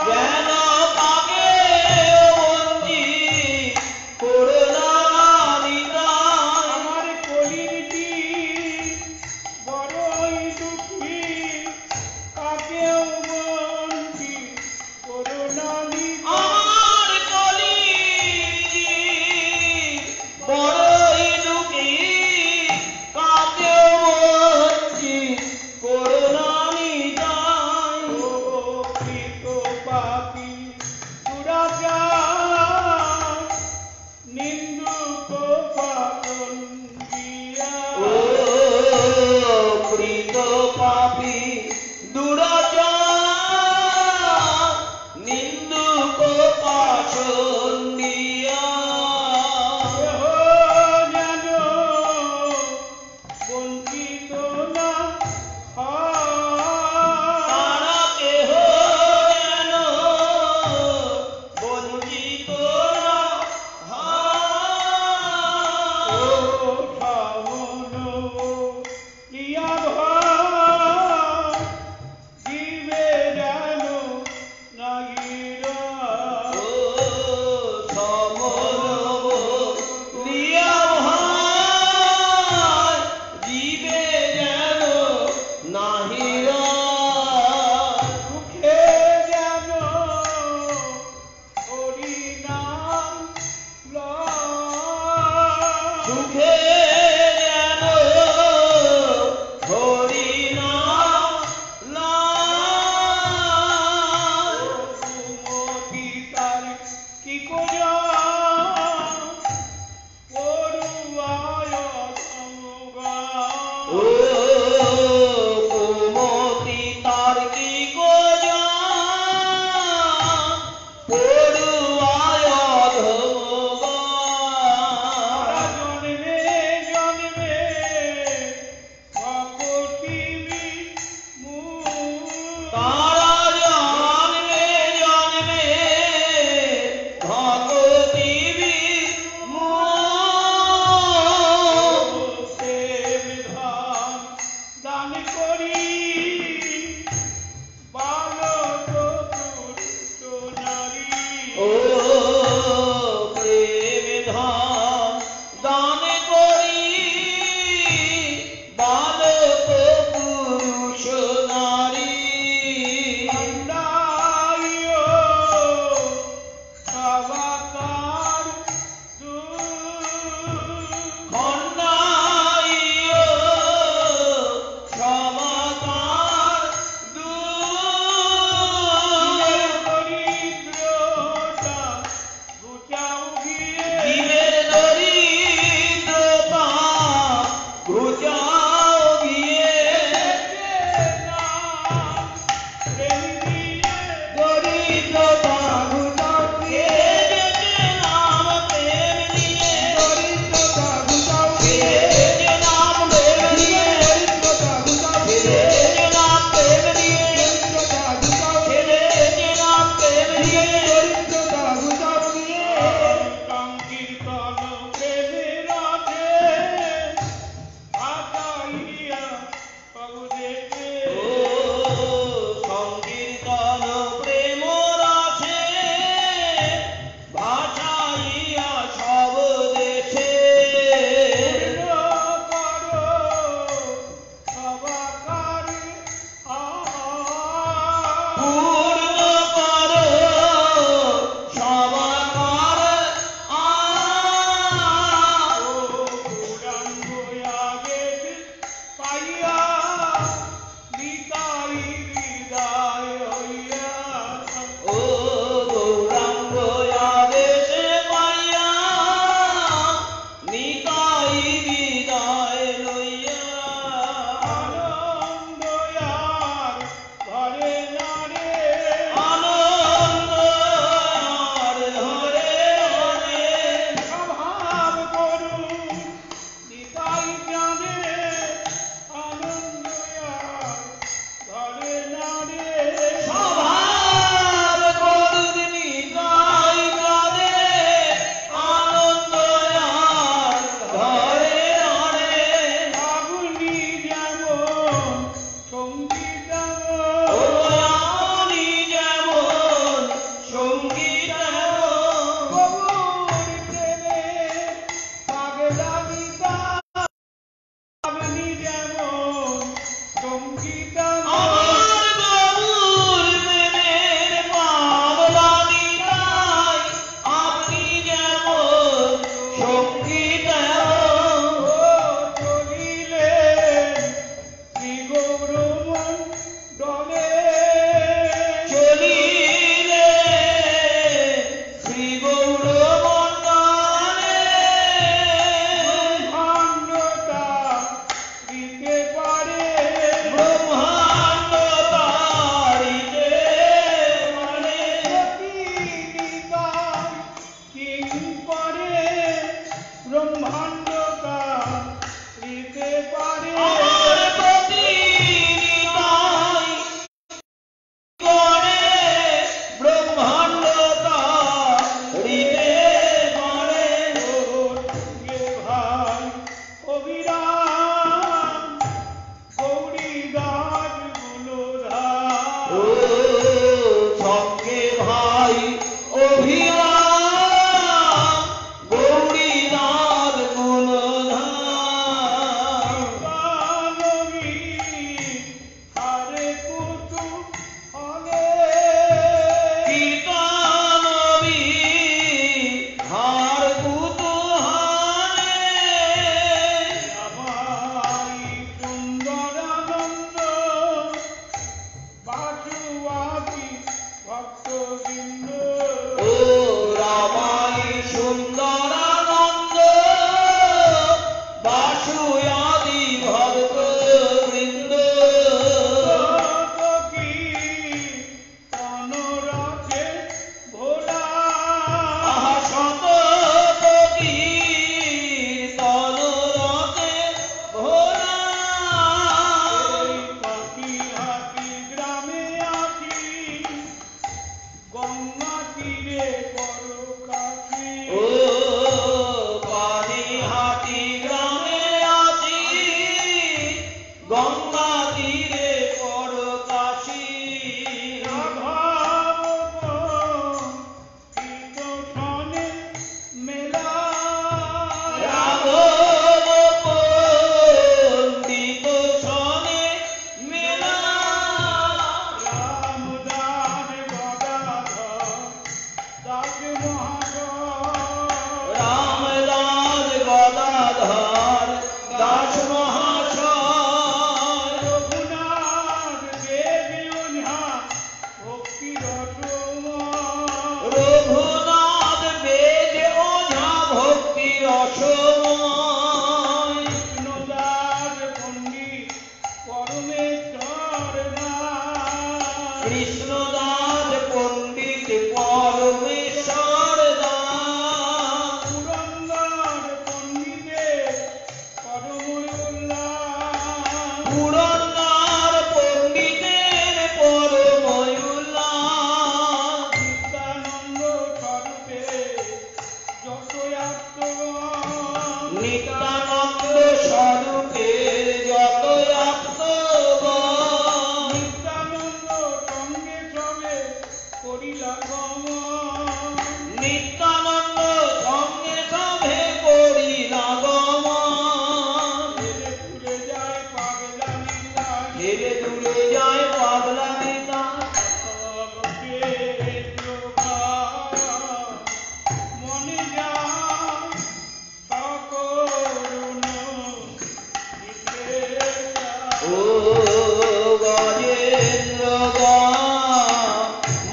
যেন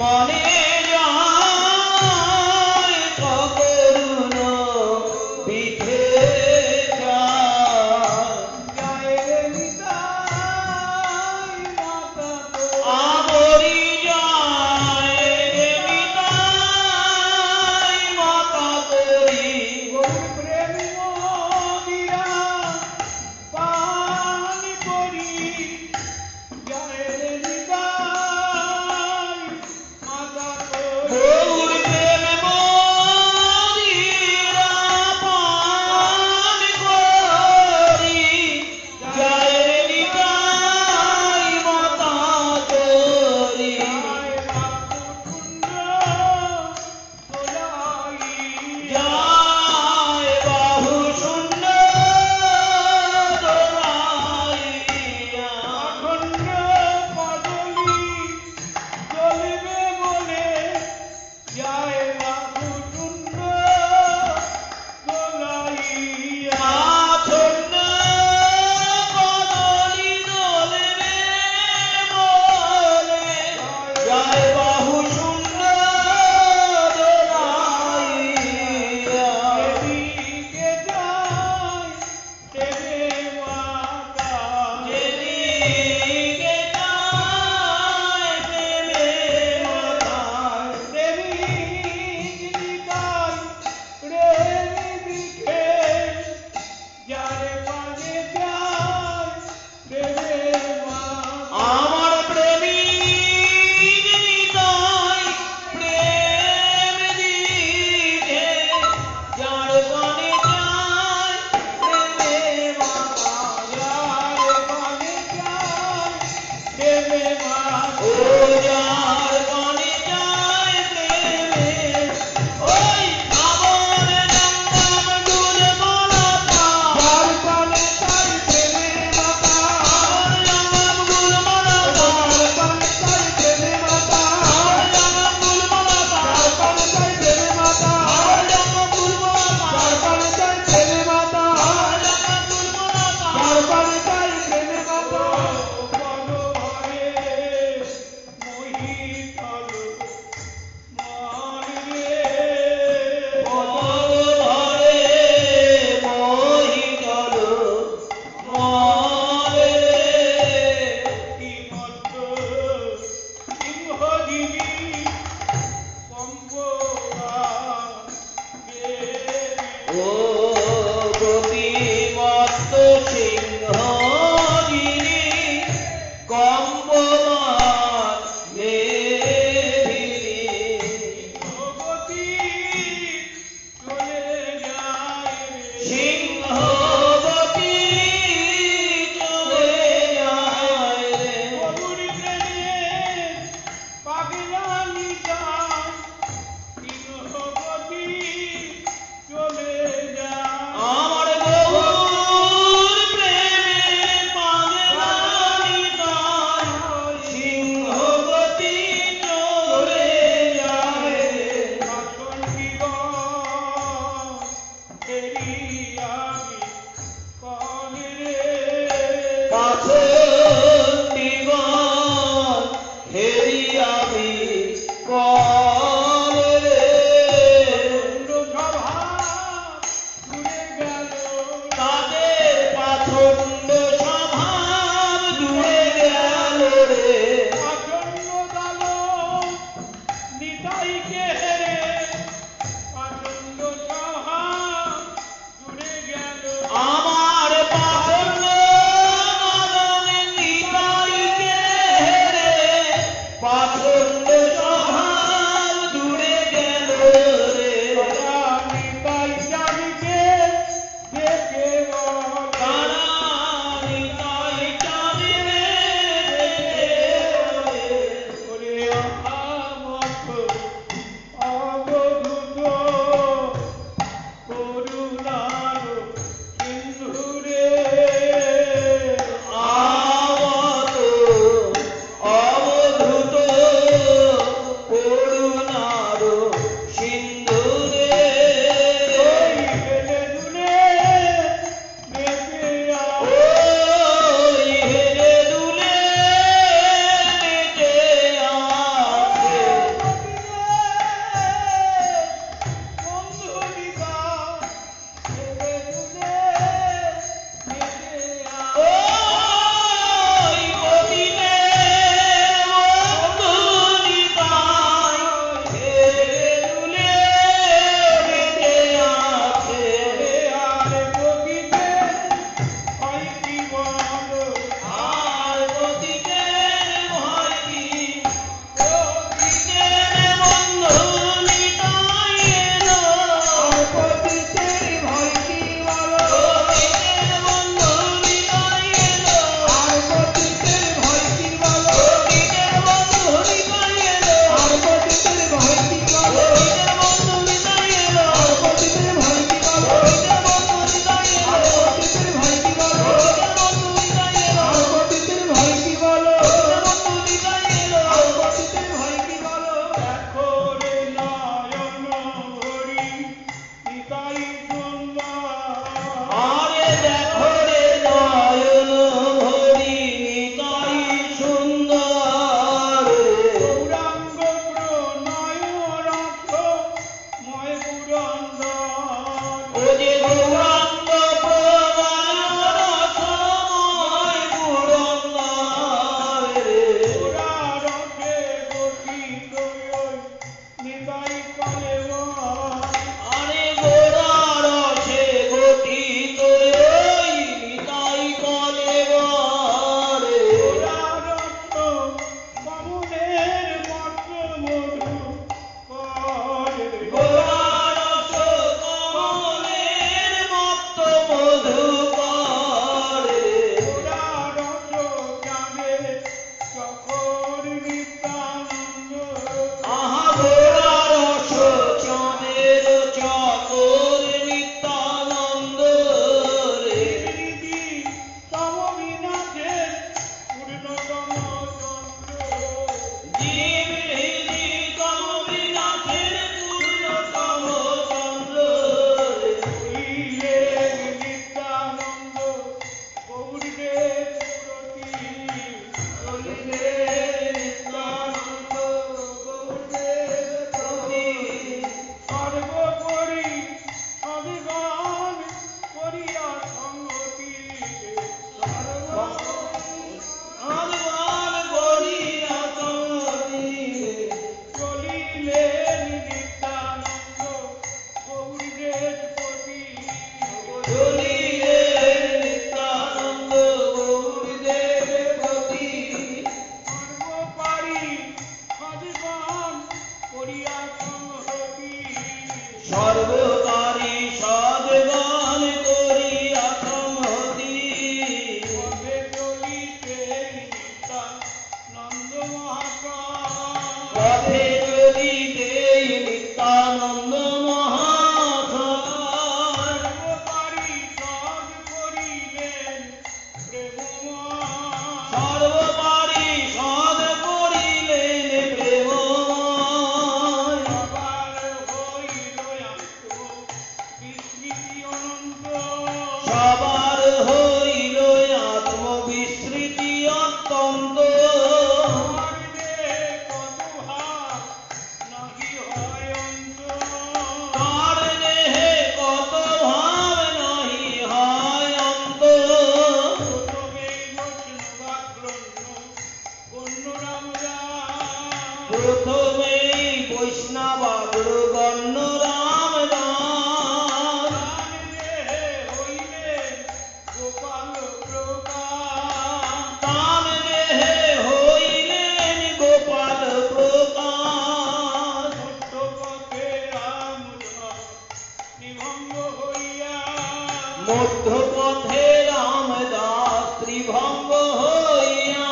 মনে যায় মধ্যপথে রামদাস ত্রিভঙ্গ হইয়া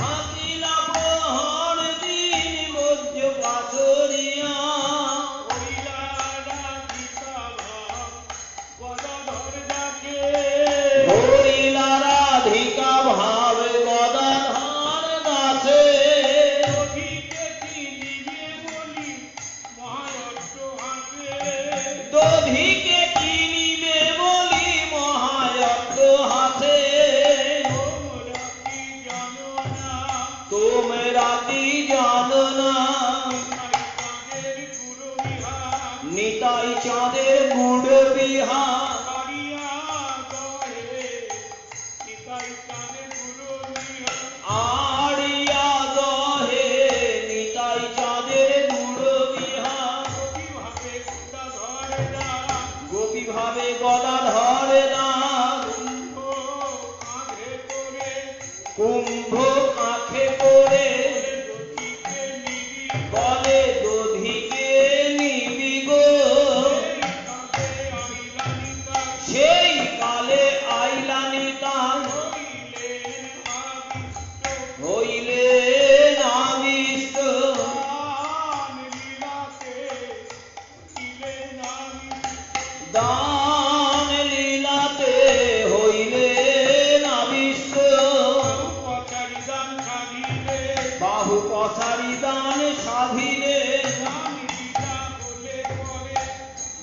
হাকিলা প্রহর দিন বজ্র পাথরিয়া হরিলা রাধিকা ভাব গদাধর দাসে দধিকে কিনিবে বলি মহায়ত্ত হাসে তোমরা কি জানো না নিতাই চাঁদের গুড় বিহার আড়িয়া দহে নিতাই চাঁদের গুড় বিহার গোপী ভাবে গদাধর দাস কুম্ভ আঁখে পড়ে বলে দধিকে নিবি গো সেই কালে আইলা নিতাই হইলেন আবিষ্ট দান লীলাতে হইলেন আবিষ্ট বাহু পথারি দান সাধিলে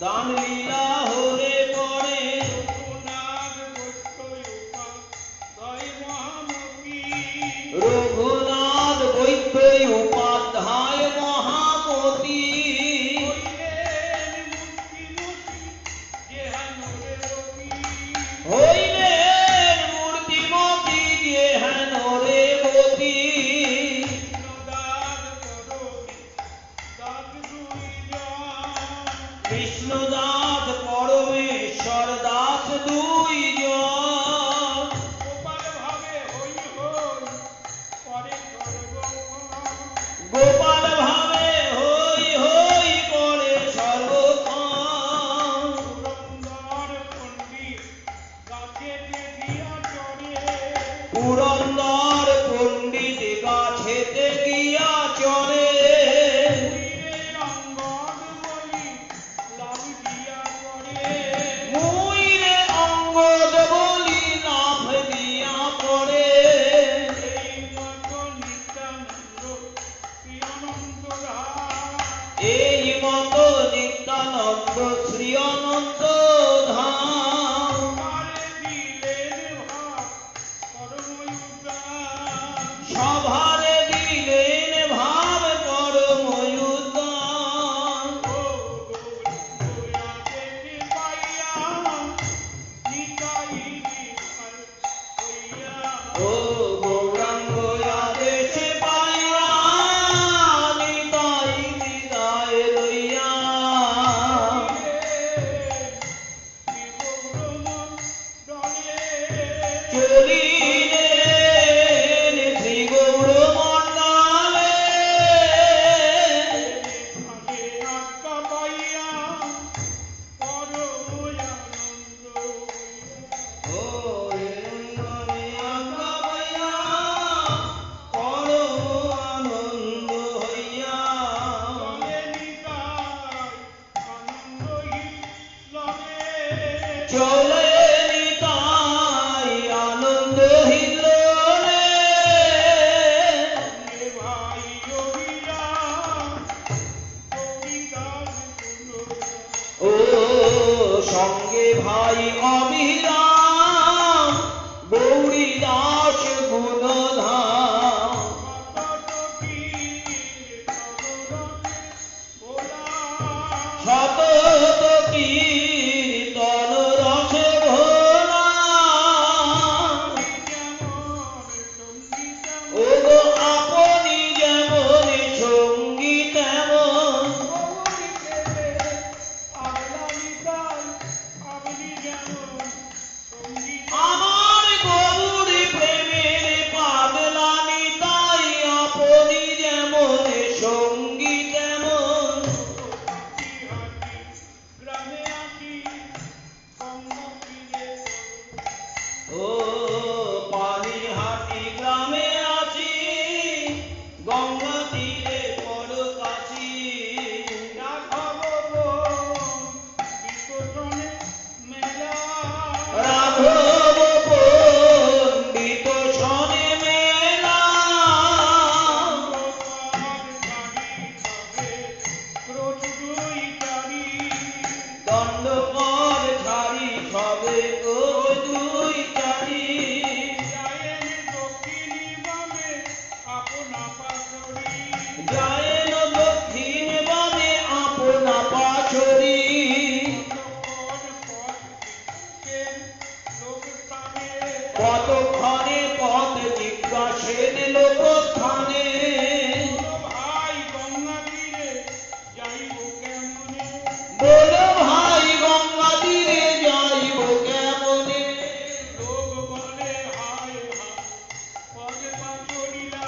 দান লীলা হলে পরে রঘুনাথ বৈদ্য উপাধ্যায় মহামতি হইলেন মূর্তিমতি যে হেন রে গতি কৃষ্ণদাস পরমেশ্বর দাস দুই জন গোপাল ভাবে হই হই করে সর্বক্ষণ পুরন্দর পণ্ডিত গাছেতে গিয়া চরে মুইরে অঙ্গদ বলি লাভ দিয়া পড়ে এই মত নিত্যানন্দ শ্রী অনন্ত ধাম সভারে দিলেন ভাব পরম উদ্দাম ও গৌরাঙ্গ আদেশে পাইয়া নিতাই বিদায় লইয়া চলিলেন শ্রী গৌর মণ্ডলে ও নন্দনে আজ্ঞা পাইয়া পরম আনন্দ হইয়া চলে নিতাই আনন্দ হিল্লোলে ও সঙ্গে ভাই অবিরাম গৌরী দাস গুণধাম শত কীর্তন রসে আসেন লোকস্থানে ভাই গঙ্গা তীরে যাইব কেমনে বলো ভাই গঙ্গা তীরে যাইব কেমনে লোক বলে হায় হায় পদ পাচরিলা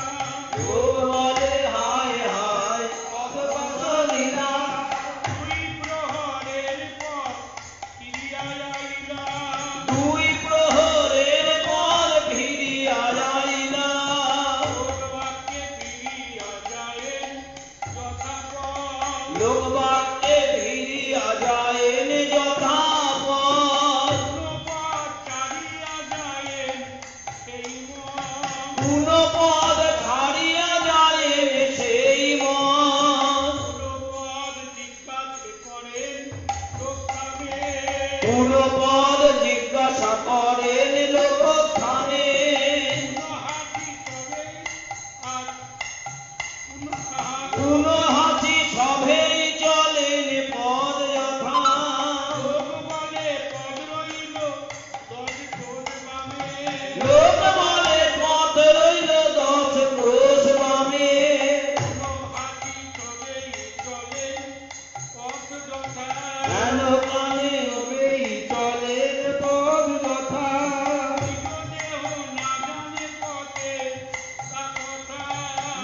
লোক বলে হায় হায় পদ পাচলিলা দুই প্রহরের পর ফিরিয়া আইলা দুই প্রহরের পর ফিরিয়া যাইলা লোকবাক্যে ফিরিয়া যায় যথাপদ লোকবাক্যে ফিরিয়া যায়েন যথাপদ পদ চারিয়া যায় সেই মন কোন পদ ছাড়িয়া যায়েন সেই মন পদ জিজ্ঞাসা করেন লোকখানে কোন পদ জিজ্ঞাসা করেন লোকস্থানে হাতি তবে আর কোন হাসি সভেই চলেন পদ যথা লোক বলে পদ রইল 10 কোণ বামে লোক বলে পথ রইল 10 ক্রোশ বামে হাতি তবেই চলে পথ যথা হেন কানে ওবেই চলেন পদ যথা নিজ দেহ না জানে পথে তা কথা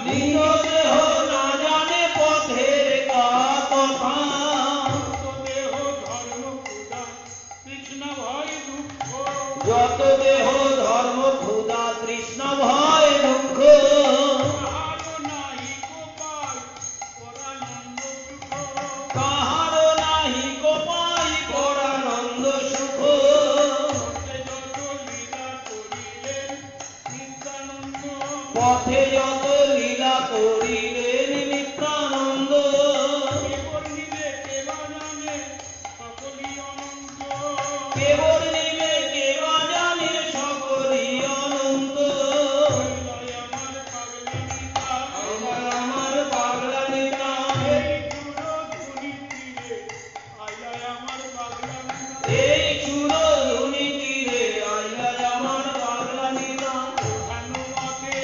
নিজ দেহ না জানে পথের কা কথা দেহ ধর্ম ক্ষুধা তৃষ্ণা ভয় দুঃখ যত দেহ ধর্ম ক্ষুধা তৃষ্ণা ভয় দুঃখ কাহারও নাহি গোপাল পরানন্দ সুখ কাহারো নাহি গোপাই পরানন্দ সুখ পথে যত লীলা করিলেন পথে যত লীলা করিলেন নিত্যানন্দ নিত্যানন্দ কেবল নিলে কেবা জানে সকলই অনন্ত কেবল নিবে কেবা জানে সকলই অনন্ত লয় আমার পাগলানিতা আমার পাগলা নেতা এই চূড় ধুনি তীরে আইলায় আমার পাগলানিতা এই চূড় ধুনি তীরে আইলা আমার পাগলা নেতা ভানুমতে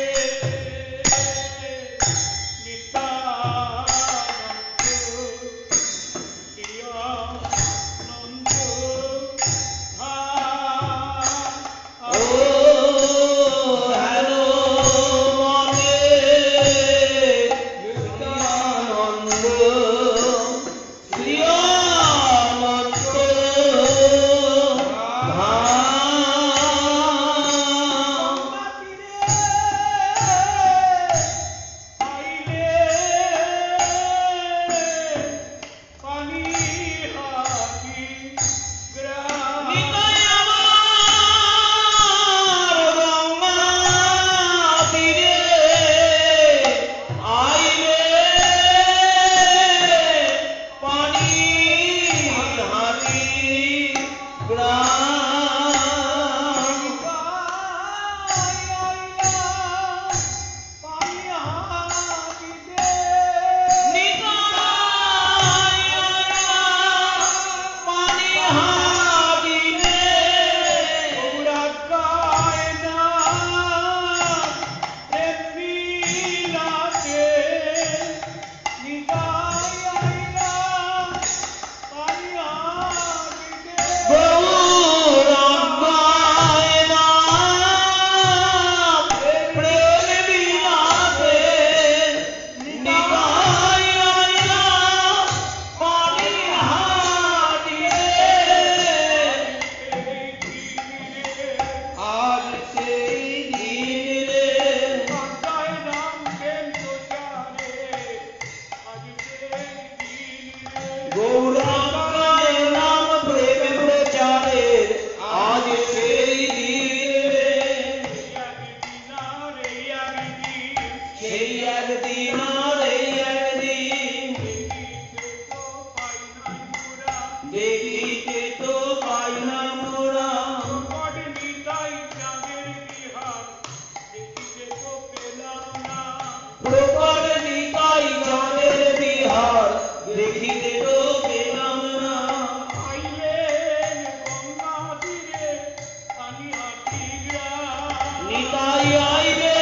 নিত্যানন্দ প্রিয়ানন্দ ও হ্যালো মনে নিত্যানন্দ প্রিয়ানন্দ নিতাই আমার গঙ্গা তীরে আইলে পানি হাতি গ্রাম পানি হাতিতে গৌরাঙ্গায় নাম প্রেম বিলাসে নিতাই আইলা পানি হাতিতে আজ সেই দিন রে গৌরাঙ্গায় নাম প্রেম প্রচারের আজ সেই দিন রে সেই একদিন আর এই একদিন দেখিতে তো পাই না মোরা প্রকট নিতাই চাঁদের বিহার দেখিতে তো পেলাম না নিতাই আইলে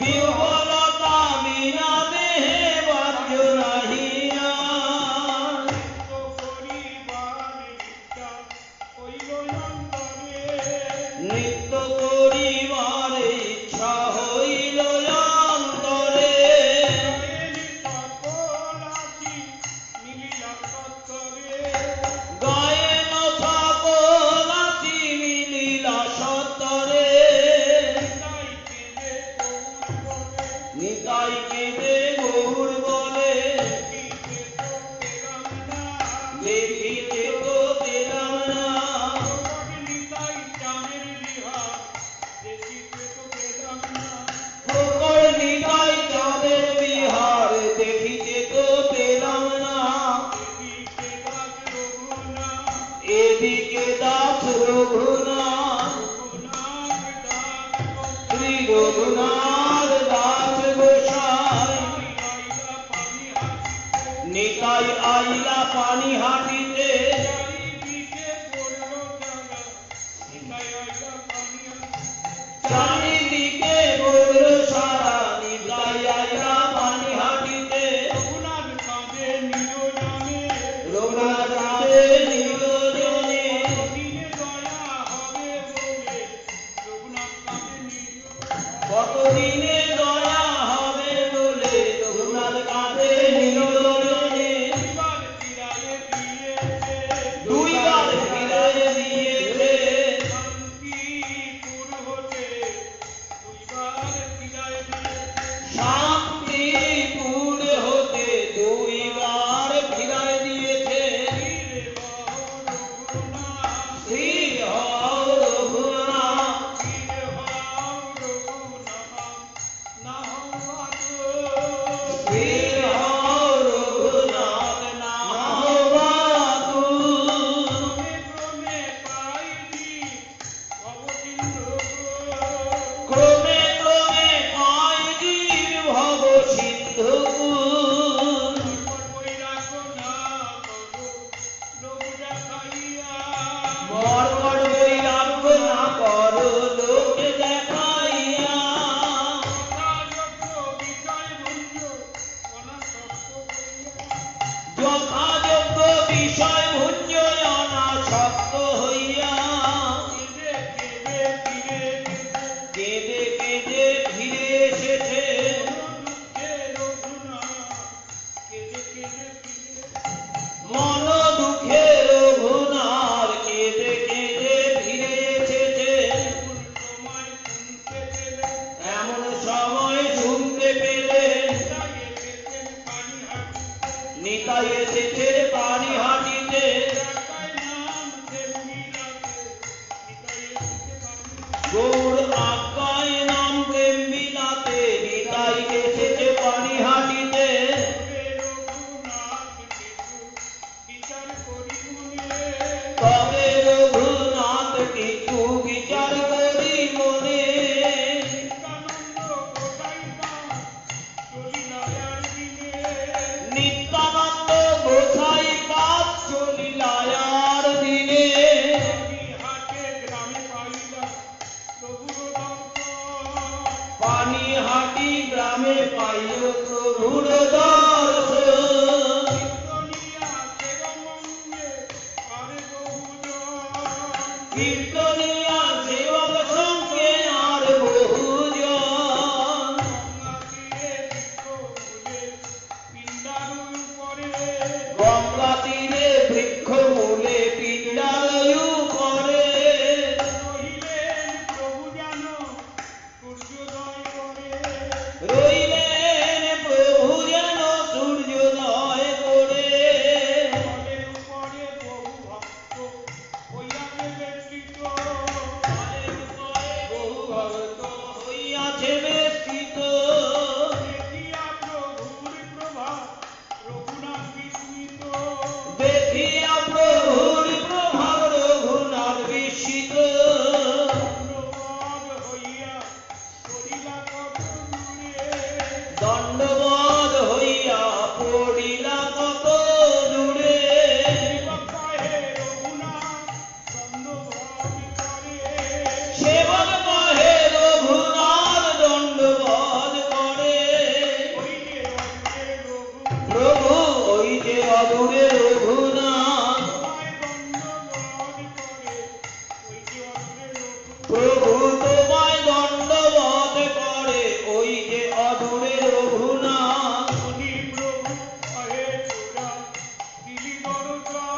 বিহ্বলতা বিনা দেহে বাক্য নাহি আর। নিত্য করিবার ইচ্ছা হইল অন্তরে। নিত্য করিবার ইচ্ছা হইল অন্তরে। গায়েন সকল আছি মিলিলা সত্তরে। নিতাই কেঁদে গৌর বলে দেখিতে তো পেলাম না। প্রকট নিতাই চাঁদের বিহার দেখিতে তো পেলাম না। এদিকে দাস রঘুনাথ শ্রী রঘুনাথ দাস গোসাই নিতাই আইলা পানিহাটিতে। চারিদিকে বড় সারা নিতাই আইলা পানিহাটিতে। রঘুনাথ কাঁদে নিরজনে কতদিনে দয়া হবে বলে রঘুনাথ কাঁদে নিরজনে। দুইবার ফিরায় দিয়েছে শান্তিপুর হতে দুইবার ফিরায় দিয়েছে। স্থির হও রঘুনাথ স্থির হও রঘুনাথ না হও বাতুল। ক্রমে ক্রমে পাই জীব ভব সিন্ধুকুল। মর্কট বৈরাগ্য না করো লোক দেখাইয়া। যথাযোগ্য বিষয় ভুঞ্জ অনাসক্ত হইয়া। কেঁদে কেঁদে ফিরে এসেছে মন দুঃখে রঘুনাথ কেঁদে কেঁদে ফিরে এসেছে। এমন সময় শুনতে পেলে নিতাই এসেছে পানিহাটিতে। গৌর আজ্ঞায় নাম প্রেম বিলাতে নিতাই এসেছে পানিহাটিতে। তবে রঘুনাথ কিছু বিচার করি মনে। নিত্যানন্দ গোসাই পাপ চলিলায়ার দিনে। পানিহাটি গ্রামে পাইল প্রভুর দর্শন। কীর্তনিয়া সেবক সঙ্গে আর বহুজন। গঙ্গা তীরে বৃক্ষ মূলে পিণ্ডালয়ু করে। রইলেন প্রভু যেন সূর্যোদয় করে। বহু ভক্ত হইয়াছে বেষ্টিত। দেখিয়া প্রভুর প্রভাব রঘুনাথ বিস্মিত। দণ্ডবধ হইয়া পড়িলা কত দূরে। সেবক কহে রঘুনাথ দণ্ড প্রভু তোমায় দণ্ডবত করে ওই যে অদূরে রঘুনাথ শুনি প্রভু কহে চোরা দিলি দরজা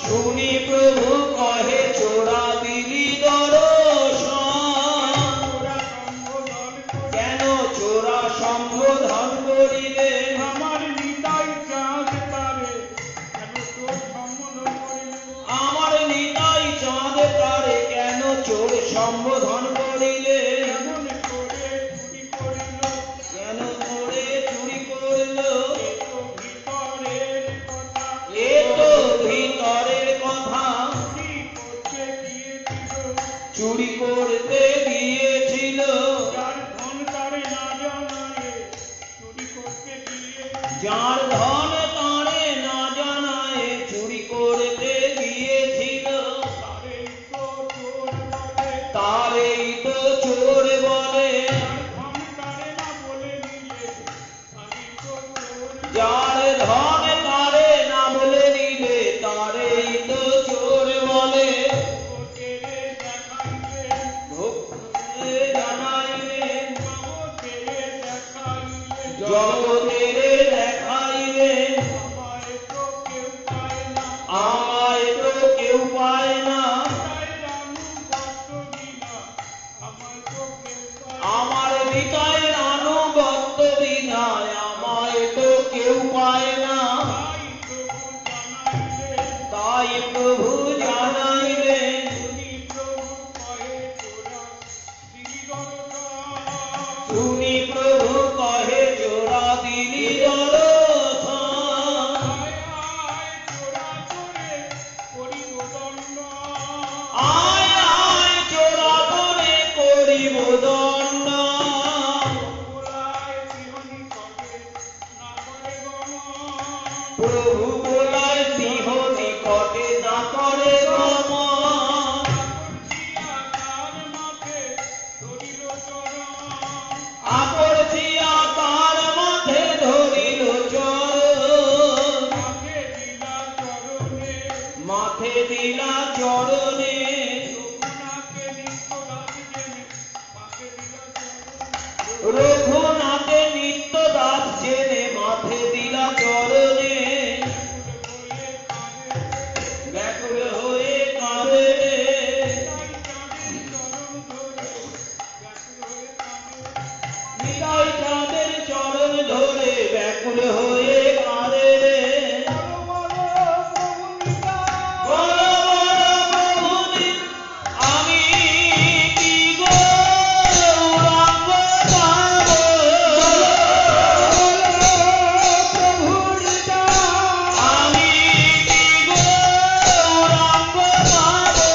শুনি প্রভু কহে চোরা দিলি দর্শন ওরা সম্বোধন করে কেন চোরা সম্বোধন করিলে আমার নিতাই চাঁদ তারে কেন তোর সম্বোধন করিলে আমার নিতাই চাঁদ তারে কেন চোর সম্বোধন করিলে এমন করে চুরি করিল কেন চোরে চুরি করল এ তো ভিতরের কথা এ তো ভিতরের কথা চুরি করতে গিয়েছিল চুরি করতে গিয়েছিল যার ধন তারে না জানায় চুরি করতে গিয়ে যার ধন তারে না জানায় চুরি করতে গিয়েছিল তারেই তো চোর বলে তারে তো চোর বলে যার ধন তারে না বলে নিলে যার ধন তারে না বলে নিলে তারেই তো চোর বলে তেরে দেখাইলে ভক্তে জানাইলেন তেরে দেখাইলে জগতেরে দেখাইলেন আমায় তো কেউ পায় না আমার নিতাই আনুগত্য বিনায় আমায় তো কেউ পায় না তাই প্রভু জানাইলেন শুনি প্রভু কহে চোরা দিলি দর্শন আয় আয় চোরা করে করিব দণ্ড প্রভু বলায় সিংহ নিকটে না করে গমন আকর্ষিয়া তার মাঠে ধরিল চরণ মাঠে দিলা চরণে রঘুনাথে নিত্য দাস জেনে মাঠে দিলা চরণে ব্যাকুল হয়ে কাঁদে নিতাই চাঁদের চরণ ধরে ব্যাকুল হয়ে কাঁদে বলো বলো প্রভুনি আমি কি গৌরাঙ্গ পাবো আমি কি গৌরাঙ্গ পাবো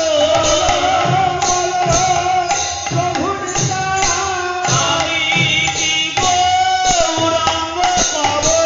আমি কি গৌরাঙ্গ পাবো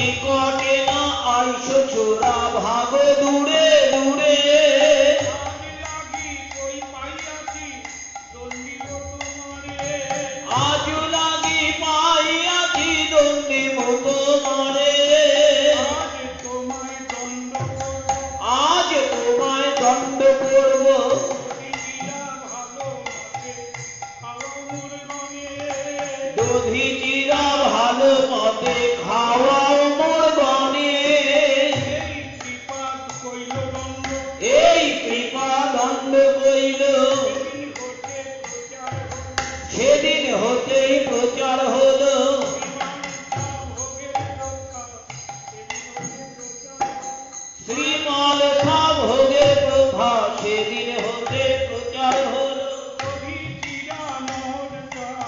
নিকটে না আইসো ছোড়া ভাগো দূরে দূরে আজ লাগি কই পাইয়াছি দণ্ডিব তোমারে আজ লাগি পাইয়াছি দণ্ডিব তোমারে আজ তোমায় দণ্ড করব আজ তোমায় দণ্ড করব দধিজিরা ভালো মতে খাওয়াও মোর গণে দধি চিরা ভালো মতে খাওয়াও মোর গণে এই কৃপা দণ্ড কইল এই কৃপা দণ্ড কইল সেদিন হতে প্রচার হলো সেদিন হতেই প্রচার হলো শ্রীমান সব ভোগের প্রভা সেদিন হতে প্রচার হলো দধিজিরা মহোৎসব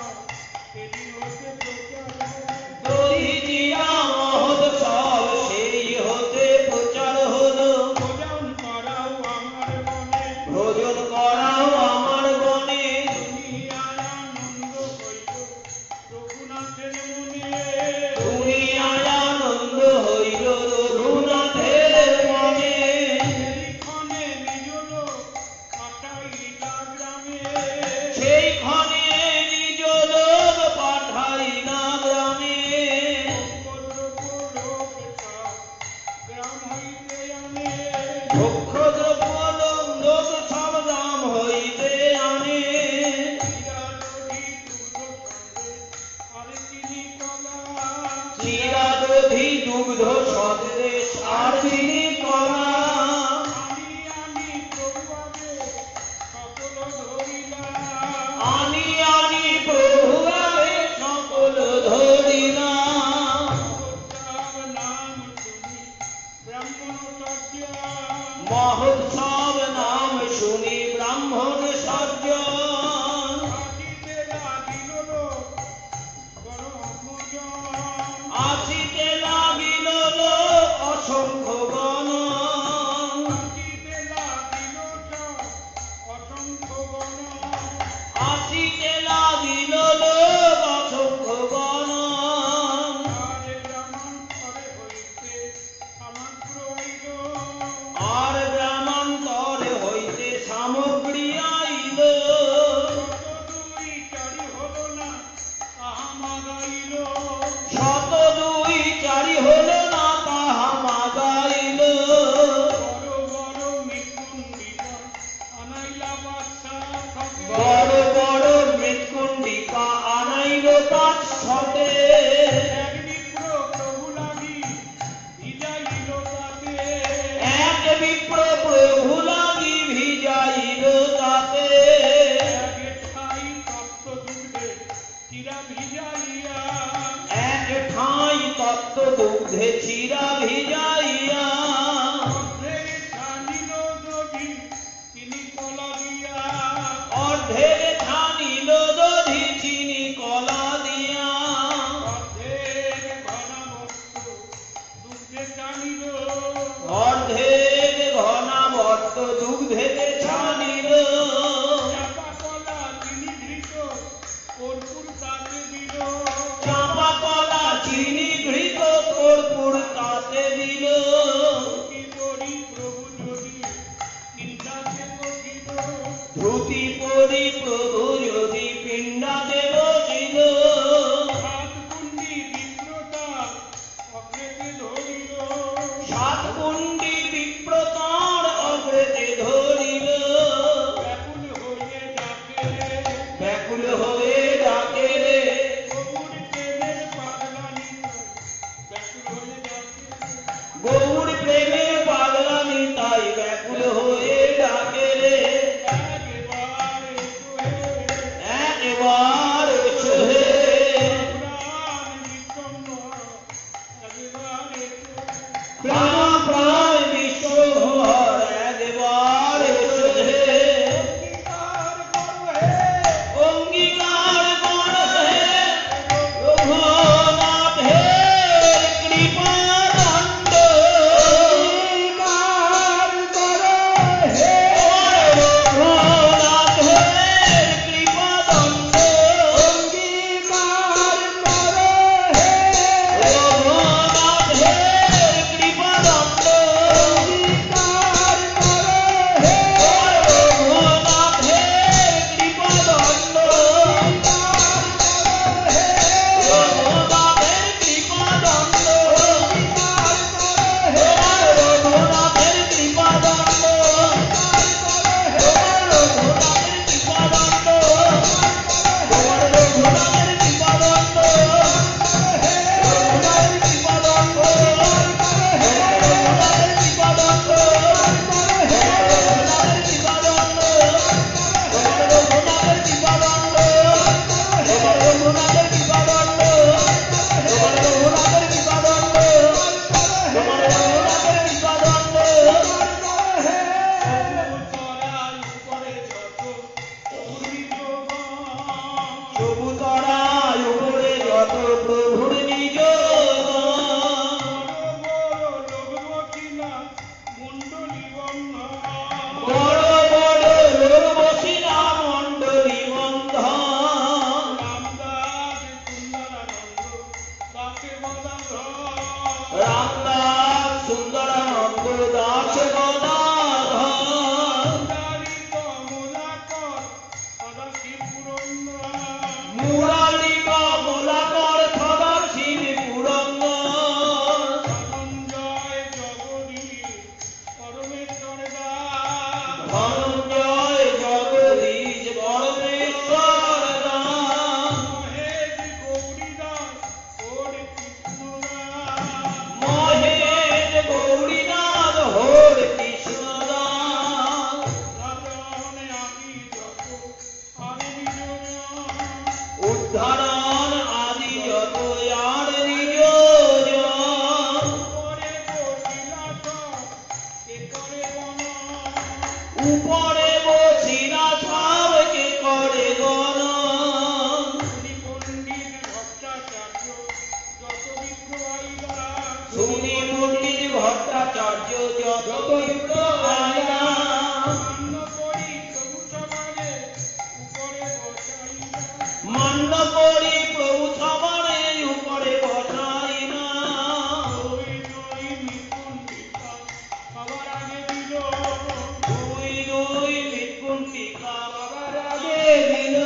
সেদিন হতে প্রচার হলো দধিজিরা মহোৎসব সেই হতে প্রচার হলো ভোজন করাও আমার মনে ভোজন করাও আমার গণে দুনিয়ায় আনন্দ হইল রঘুনাথের মনে দুনিয়ায় আনন্দ হইল রঘুনাথের মনে সেইখানে নিজ লোক পাঠাইলা গ্রামে সেইখানে নিজ লোক পাঠাইলা গ্রামে গ্রাম হইতে আনে ভক্ষদ্রব্য লোক সব দাম হইতে আনে চিরা দধি দুগ্ধ সন্দেশ আর চিনি কলা চিরা দধি দুগ্ধ সন্দেশ আর চিনি কলা আনি আনি প্রভু আগে আনি প্রভু আগে সকল ধরিলা মহোৎসব নাম শুনি ব্রাহ্মণ সজ্জন আসিতে লাগিল লোক অসংখ্য গণ আসিতে লাগিল লোক অসংখ্য গণ আর গ্রামান্তরে হইতে সামগ্রী আইল শত দুই চারি হল না তাহা মাগাইল বড় বড় মৃৎকুণ্ডিকা আনাইল তার সতে এক বিপ্র প্রভু লাগি ভিজাইল তাতে এক ঠাঁই তত্ত্ব দুগ্ধে চিরা ভিজাইয়া অর্ধের ছানিল দধি চিনি কলা দিয়া অর্ধের ঘনাবর্ত দুগ্ধেতে ছানিল চাপা কলা চিনি ঘৃত কর্পূর তাতে দিল ধুতি পরি প্রভু যদি পিণ্ডাতে বসিল সাত কুণ্ডি বিপ্রতার অগ্রেতে ধরিল ব্যাকুল হয়ে ডাকে রে শুনি পণ্ডিত ভট্টাচার্য যত বিপ্র আইলা মান্য করি প্রভু সবারে উপরে বসাইলা মান্য করি প্রভু সবারে উপরে বসাইলা দুই দুই নিকুঞ্চিতা সবার আগে দিল দুই দুই নিকুঞ্চিতা বাবার আগে দিল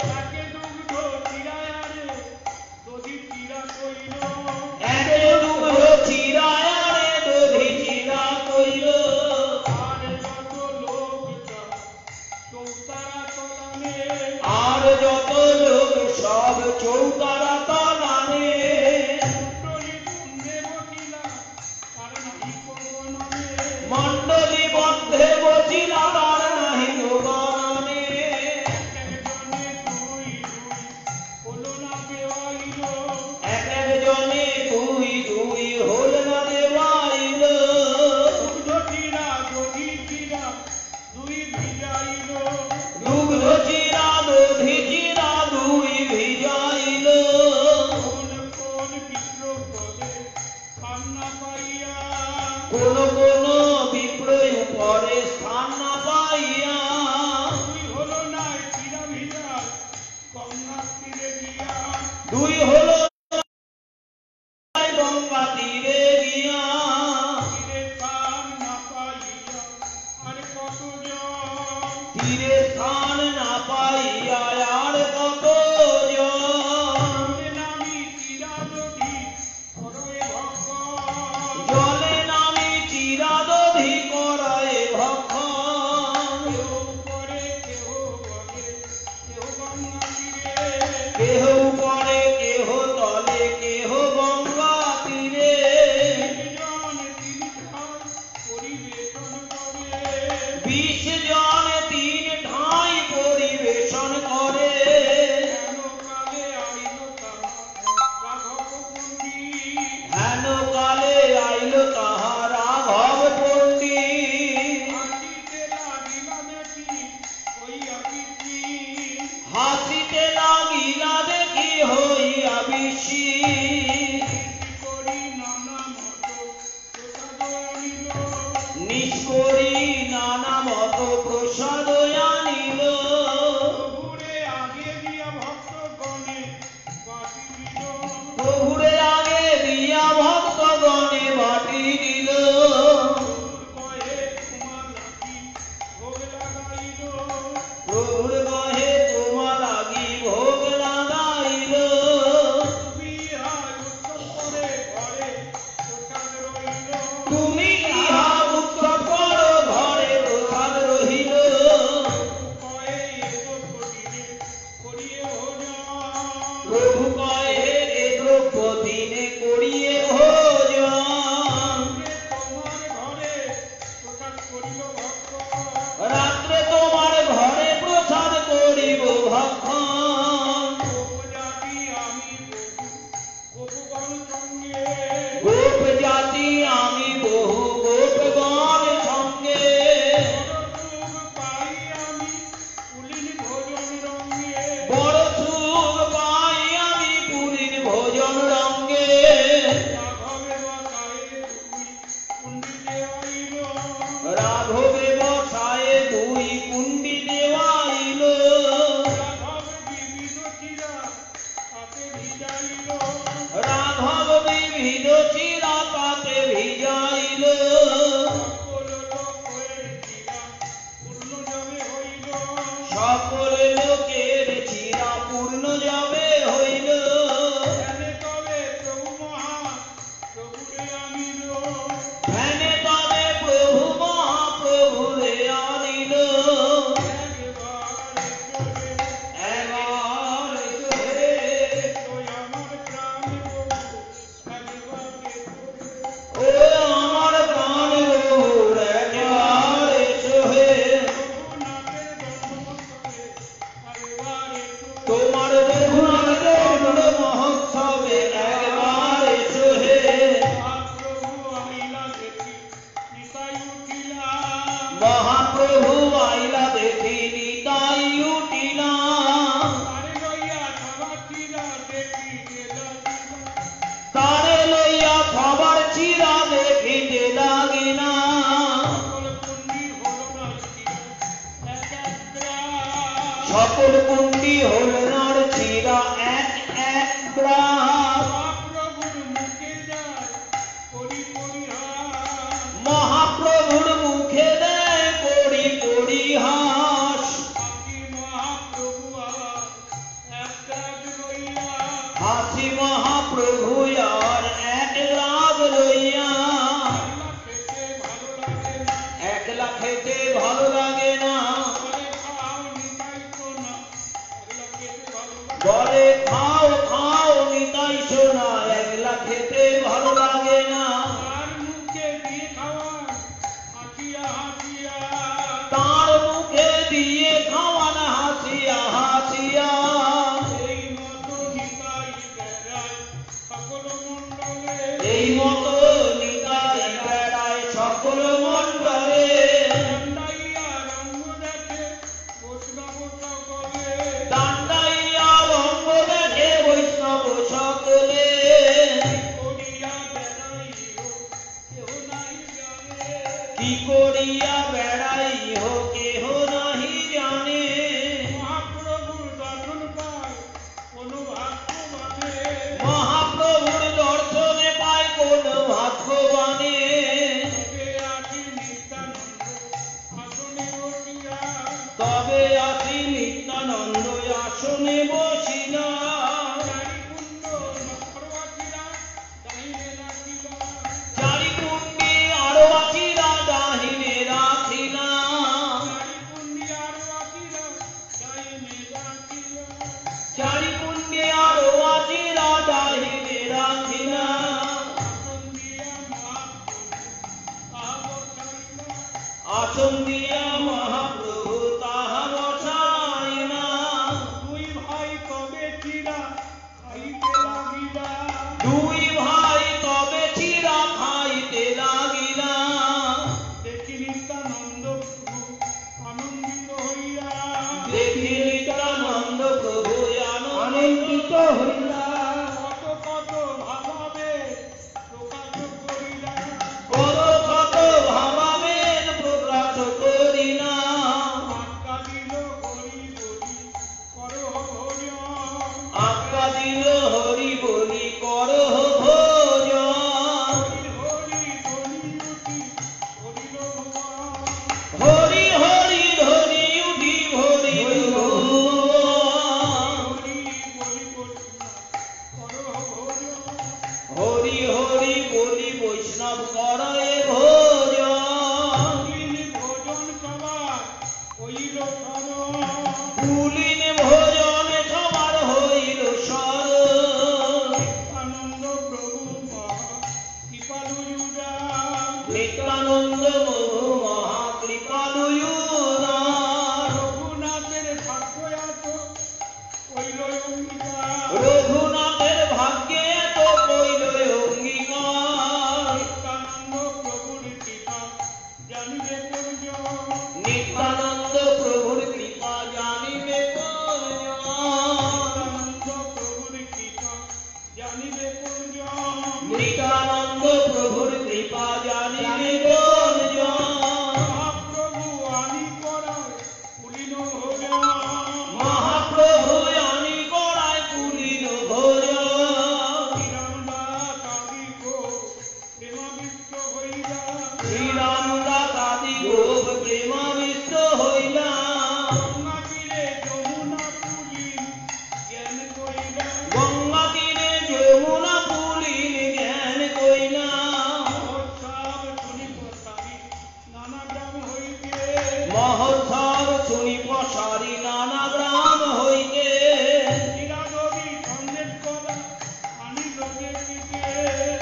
তাকে দুগ্ধ চিরায়ারে দধি চিরা কইল একে দুগ্ধ চিরায়ারে দধি চিরা কইল আর যত লোক চৌতারা তলানে আর যত লোক সব চৌতারা তলানে কুণ্ডলী কুণ্ডে বসিলা তার নাহি কোনো নামে মণ্ডলী বন্ধে বসিলা তার নাহি ভগবানে একজনে দুই দুই হলো না বেওয়াইল এক একজনে দুই দুই হল না দেওয়াইল দুগ্ধ চিরা দধি চিরা দুই ভিজাইল দুগ্ধ চিরা দধি চিরা দুই ভিজাইল কোন কোন বিপ্র পদে খান্না পাইয়া কোন কোন বিপ্রয় উপরে স্থান না পাইয়া দুই হলো না চিরা ভিজা গঙ্গা তীরে গিয়া দুই হল গঙ্গা তীরে গিয়া তীরে স্থান না পাইয়া আর কতজন তীরে স্থান না পাইয়া আর কত জলে নামি চিরা দধি করয়ে ভক্ষণ জলে নামি চিরা দধি করায় ভক্ষণ কেহ উপরে কেহ বলে কেহ গঙ্গা তীরে কেহ উপরে কেহ তলে কেহ গঙ্গা তীরে 20 জন তিন ঠাই পরিবেশন করে হেন কালে আইল তাহা রাঘব পণ্ডিত হাসিতে লাগিলা দেখি হইয়া বিশি নিষ্করি নানা মত প্রসাদ আনিল প্রভুরে আগে দিয়া ভক্তগণে বাটি দিল প্রভুর কহে তোমা লাগি ভোগ লাগাইল তুমি ইহা উৎসব করো ঘরে প্রসাদ রহিল প্রভু কহে এ দ্রব্য দিনে করিয়ে ভোজন রাত্রে তোমার ঘরে প্রসাদ করিব ভক্ষণ গোপ জাতি আমি বহু গোপগণ সঙ্গে বড় সুখ পাই আমি পুরীর ভোজন রঙ্গে রাঘবে বসায়ে দুই কুণ্ডি দেওয়াইল রাঘব বিবিধ চিরা পাতে ভিজাইল সকল লোকের চিরা পূর্ণ যাবে হইল ধ্যানে তবে প্রভু মহাপ্রভুরে আনিল এবার এসে ও আমার প্রাণ রঘুর একবার এসো হে তোমার রঘুনাথের গুণ মহোৎসবে একবার এসো হে মহাপ্রভু আইলা দেখি নিতাই উঠিলা তারে লইয়া সবা সকল কুণ্ডি হল নার চিরা এক এক গ্রাস মহাপ্রভুর মুখে যায় পরিহাস মহাপ্রভুর মুখে দেয় করি পরিহাস হাসি মহাপ্রভু আর এক রাগ হাসি মহাপ্রভু আর এক রাগ লইয়া লইয়া একলা খেতে ভালো লাগে একলা খেতে ভালো লাগে না বলে খাও বলে নিতাই সোনা একলা খেতে ভালো লাগে খাও নিতাই সোনা একলা খেতে ভালো লাগে না আর মুখে দিয়ে খাওয়ান হাসিয়া হাসিয়া তার মুখে দিয়ে খাওয়ান হাসিয়া হাসিয়া এই মতো নিতাই বেড়ায় সকল মণ্ডলে এই মতো নিতাই বেড়ায় সকল মণ্ডলে দণ্ডাইয়া রঙ্গ দেখে বৈষ্ণব সকলে দান্ডাইয়া রঙ্গ দেখে বৈষ্ণব সকলে করিয়া বেড়াইও কেহ নাই জানে কি করিয়া বেড়াইও কেহ নাহি জানে মহাপ্রভুর দর্শন পায় কোন ভাগ্যবানে মহাপ্রভুর দর্শনে পায় কোন ভাগ্যবানে তবে আছি নিত্যানন্দ আসনে তবে আসি নিত্যানন্দ আসনে বসিয়া বসিনা চারি কুণ্ড নক্ষর চারি কুণ্ডে আছিলা দাহিনে রাখিলা আরো আছিরা ডাহিনে রাখিলা চারি কুণ্ডে আরো আছিলা দাহিনে রাখিলা আসন আসন দিয়া মহাপ্রভু তাহা বসাইলা দিয়া মহাপ্রভু তাহা বসাইনা দুই ভাই তবে চিরা খাইতে লাগিলা দুই ভাই তবে চিরা খাইতে লাগিলা দেখি নিত্যানন্দ প্রভু আনন্দিত হইয়া দেখি নিত্যানন্দ প্রভু আনন্দিত হইলা কত কত ভাবাবে প্রকাশ করিলা কত কত ভাবাবেন প্রকাশ করিনা আজ্ঞা দিল হরি বলি করহ ভজন আজ্ঞা দিল হরি বলি করহ ভোজন হরি হরি ধনি উঠি হরি হরি ধরি হরি উঠি হরি হরি বলি বলি হরি হরি বলি বৈষ্ণব বৈষ্ণব করহ ভজন করে ভোজন ভজন সবার হইল শরণ কুলীন ভোজন সবার হইল স্মরণ আনন্দ প্রভু কৃপালু উদার নিত্যানন্দ প্রভু মহাকৃপালুদার রঘুনাথের ভাগ্য এত হইল অঙ্গীকার রঘুনাথের ভাগ্যে এত কইল অঙ্গীকার নিত্যানন্দ প্রভুর কৃপা জানিবে কোনজন নিত্যানন্দ প্রভুর কৃপা জানিবে কোনজন নিত্যানন্দ প্রভুর কৃপা জানিবে নিত্যানন্দ প্রভুর কৃপা জানিবে কোনজন কোনজন মহাপ্রভু আনি করায় কুলিন ভোজন মহাপ্রভু আনি করায় কুলীন ভোজন শ্রীরামদাস আদি গো শ্রীরামদাস আদি গোপ প্রেমাবিষ্ট প্রেমাবিষ্ট হইলা হইলা গঙ্গা তীরে যমুনা পুলিন জ্ঞান কইলা গঙ্গা তীরে যমুনা পুলিন জ্ঞান কইলা মহোৎসব শুনি প্রসারী নানা গ্রাম হইতে মহোৎসব শুনি প্রসারী নানা গ্রাম হইতে চিরাদবি সন্দেশ করা আনি লোকে দিতে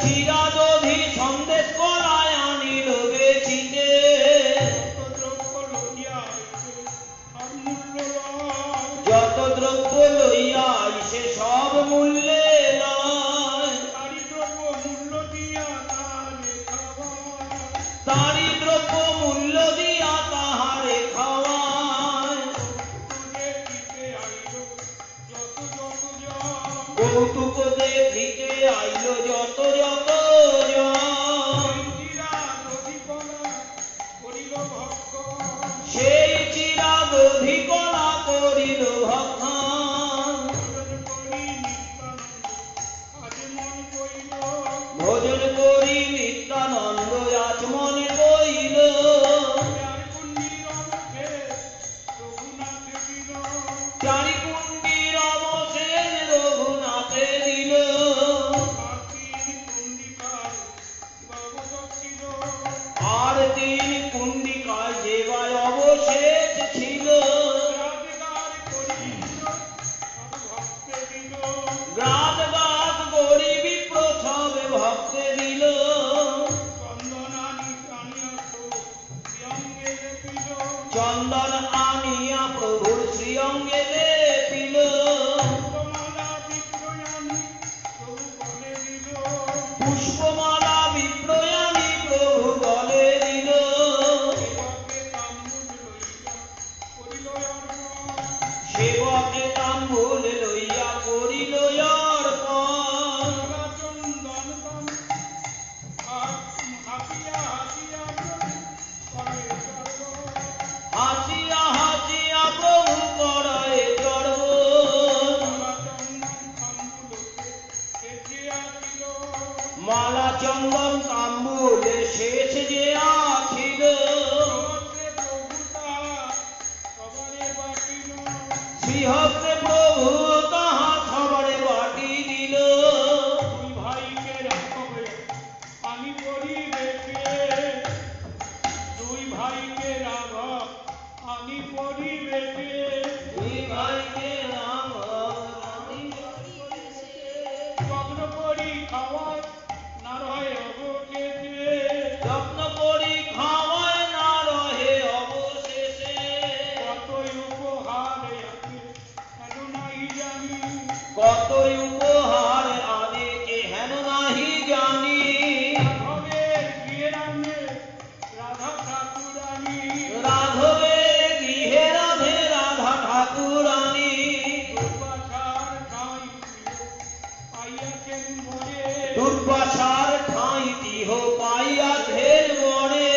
চিরাদধি সন্দেশ করায় আনিল বেচিতে যত দ্রব্য লইয়া আইছে সব মূল্যে যত দ্রব্য লইয়া আইসে সব মূল্যে লয় তারি দ্রব্য মূল্য দিয়া তারে খাওয়া তারি দ্রব্য মূল্য দিয়া তাহারে খাওয়ায় কৌতুকে দিতে আইল যত যত জন কৌতুক দেখিতে আইল যত যত জন চিরাদধি করা করিল ভক্ত সেই চিরাদধি কলা করিল ভোজন করি নিত্যানন্দ আচমনে বইল চারি কুণ্ডির অবশেষ রঘুনাথে দিল আর তিন কুণ্ডিকায় যেবায় অবশেষ ছিল গ্রাদ গাদ গরিবী প্রসবে ভক্তে দিল চন্দন আনিয়া প্রভুর শ্রীঅঙ্গে লেপিল পুষ্পমালা বিপ্রয়াণী প্রভু গলে দিল সেবকে তাম্বুল লইয়া করিল অর্পণ হাসিয়া হাসিয়া প্রভু করায় চর্বণ মালা চন্দন তাম্বুলে শেষ যে আছিল শ্রীহস্তে প্রভু তাহা সবারে বাটি দিল দুই ভাইকে রাম যত্ন করি খাওয়ায় না রহে অবশেষে কতই উপহার আনে কে হেন নাহি জানি রাঘবের গৃহে রাধে রাধা ঠাকুরানী দুর্বাসার ঠাঁই তিহ পাইয়াছেন মনে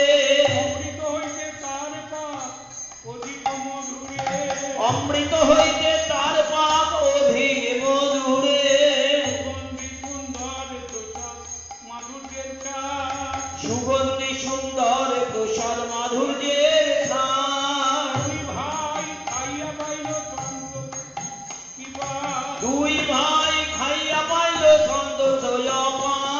অমৃত হইতে তার পাপ অধিক মধুরে সুগন্ধি সুন্দর প্রসাদ মাধুর্যের ছাড় দুই ভাই খাইয়া পাইল সন্তোষ অপার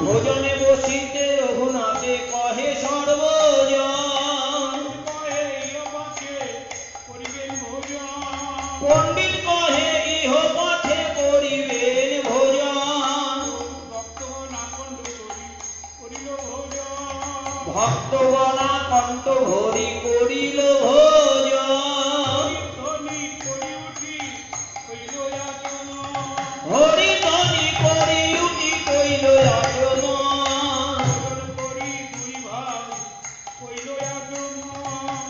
ভোজনে বসিতে রঘুনাথে কহে সর্বজন পণ্ডিত কহে ইহ পথে করিবেন ভোজন ভক্তগণা কণ্ঠ ভরি করিল ভোজন হরি ধ্বনি করি উঠি কইল আচমন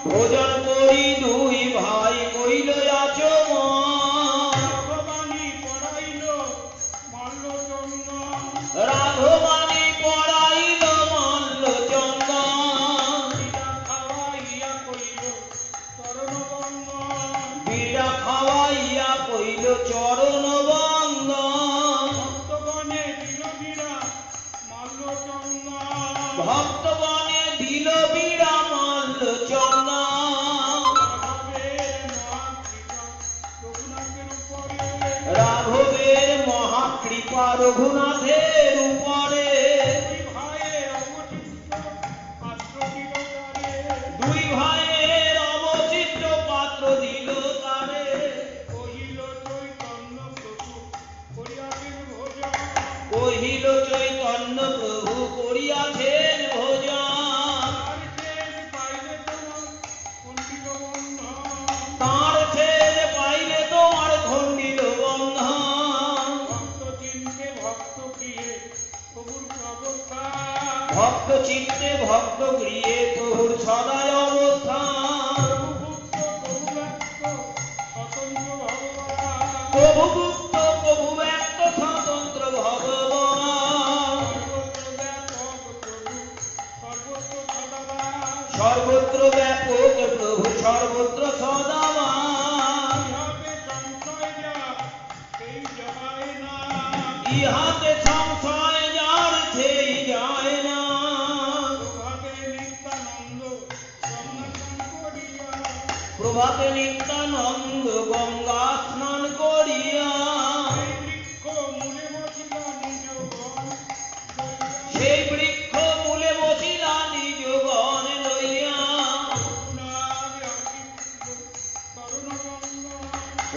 ভোজন করি দুই ভাই কইল আচমন রাঘবাণী পড়াইল মল্ল চন্দন বিড়া খাওয়াইয়া কইল চরণ বন্দন ভক্তগণে দিল বিড়া মল্ল চন্দন রাঘবের মহাকৃপা রঘুনাথের উপরে দুই ভাইয়ের অবশিষ্ট পাত্র দিল তারে কহিল চৈতন্য প্রভু করিয়াছেন ভোজন তার ছেদ পাইলে তোমার খণ্ডিত বন্ধন ভক্ত চিত্তে ভক্ত গৃহে প্রভুর সদায় অবস্থান প্রভু গুপ্ত প্রভু ব্যক্ত স্বতন্ত্র ভগবান সর্বত্র ব্যাপক প্রভু সর্বত্র সদাবান ইহাতে সংশয় যার সেই যায় না। প্রভাতে নিত্যানন্দ গঙ্গা স্নান করিয়া সেই বৃক্ষ মূলে বসিলা নিজ গণ লইয়া।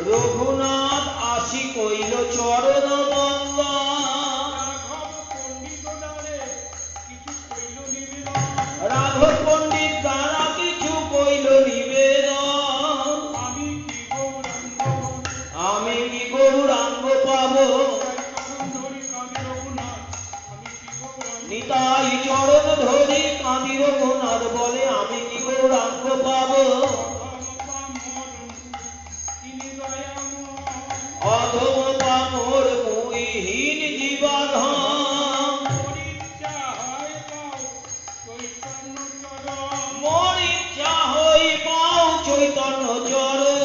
রঘুনাথ আসি কইল চরণ বন্দা। রাঘব পণ্ডিত দ্বারা কিছু কইল নিবেদন। আমি কি গৌরাঙ্গ পাবো নিতাই চরণ ধরি কাঁদি রঘুনাথ বলে আমি কি গৌরাঙ্গ পাবো। অধম পামর মুইহীন জীবাধাম। মোর ইচ্ছা হই পাও চৈতন্য চরণ।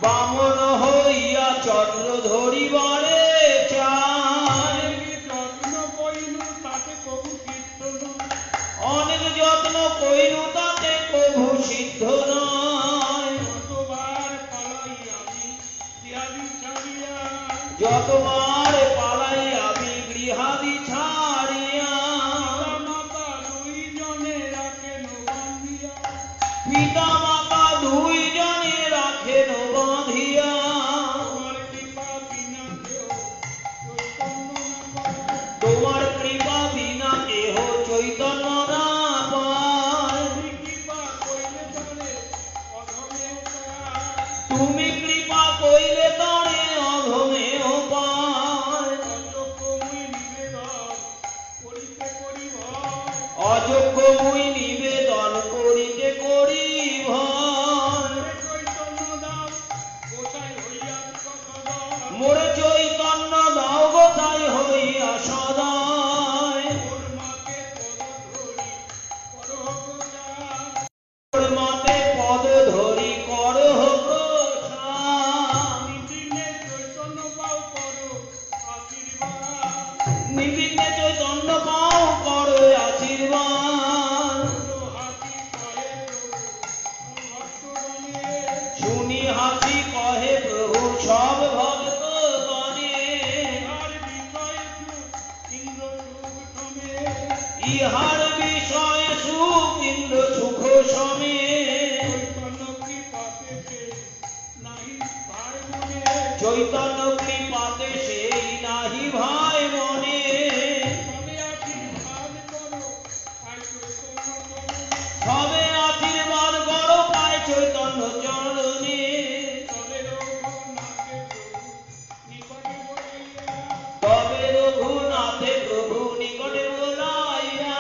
বামন হইয়া চন্দ্র ধরিবারে চায়। অনেক যত্ন কইলু তাতে প্রভু সিদ্ধ নয়। যতবার পালাই আমি গৃহাদি ছাড়িয়া। পিতা মাতা দুইজনে রাখেন বাঁধিয়া। তোমার কৃপা বিনা কেহ চৈতন্য না পায়। তুমি কৃপা কইলে তারে অধমেও পায়। অযোগ্য মুই নিবেদন করিতে করি ভয়। মোরে চৈতন্য দাও গোসাই হইয়া সদায়। মোর মাতে পদ ধরি করহ প্রসাদ। নিবিঘ্নে চৈতন্য পাও করো আশীর্বাদ। শুনি হাসি কহে প্রভু সব ভক্ত গণে। ইহার বিষয় সুখ ইন্দ্র সুখ সমে। চৈতন্য কৃপাতে সেই নাহি ভাই মনে। সবে আশীর্বাদ করো পায় চৈতন্য চরণে। তবে রঘুনাথে প্রভু নিকটে বলাইয়া।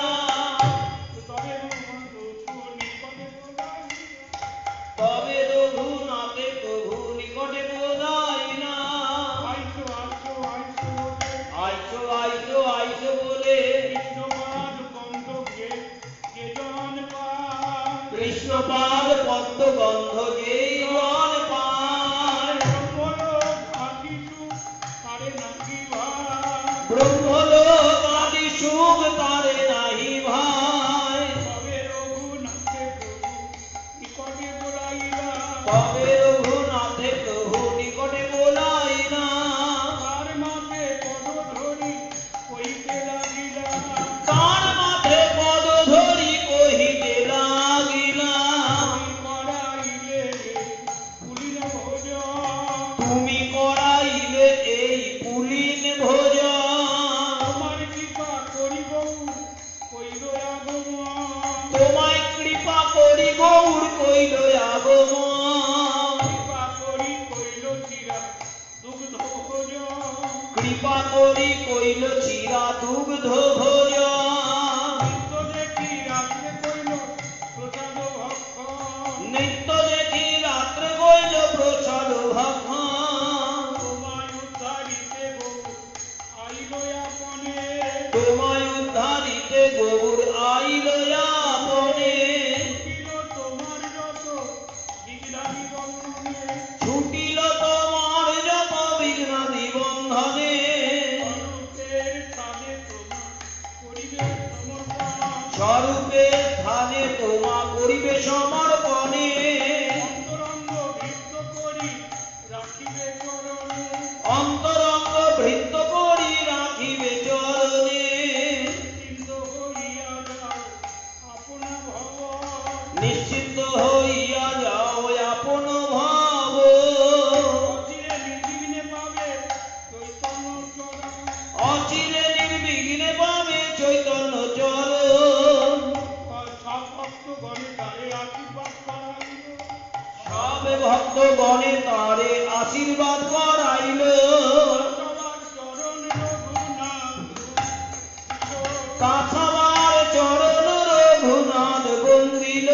তবে রঘুনাথে প্রভু নিকটে বলাইয়া। আইসো আইসো আইসো বলে কৃষ্ণপাদ পদ্ম গন্ধ যেই জন পায়। ব্রহ্মলোক আদি সুখ তারে নাহি ভাই। তবে রঘুনাথে প্রভু নিকটে বলাইনা। তার মাথে পদ ধরি কহিতে লাগিলা। তুমি করাইলে এই পুলিন ভোজন। তোমায় কৃপা করি গৌর কইল আগমন। কৃপা করি কইল চিরা দুগ্ধ ভোজন। নিত্য দেখি রাত্রে কইল প্রসাদ ভক্ষণ। তোমায় উদ্ধারিতে গৌর আইল আপনে। ছুটি করিবে সমর্পণে অন্তরঙ্গ বৃত্ত করি রাখিবে চরণে অন্তরঙ্গ ভৃত্য করি রাখিবে চরণে চিন্ত হইয়া যাও আপনা ভব নিশ্চিন্ত হইয়া যাও আপন ভাব অচিরে নির্বিঘ্নে পাবে চৈতন্য চরণ অচিরে নির্বিঘ্নে পাবে চৈতন্য চরণ সব ভক্তগণে তারে আশীর্বাদ করাইল সব ভক্তগণে তারে আশীর্বাদ করাইল সবার চরণ রঘুনাথ কাছাবার চরণ রঘুনাথ বন্দিল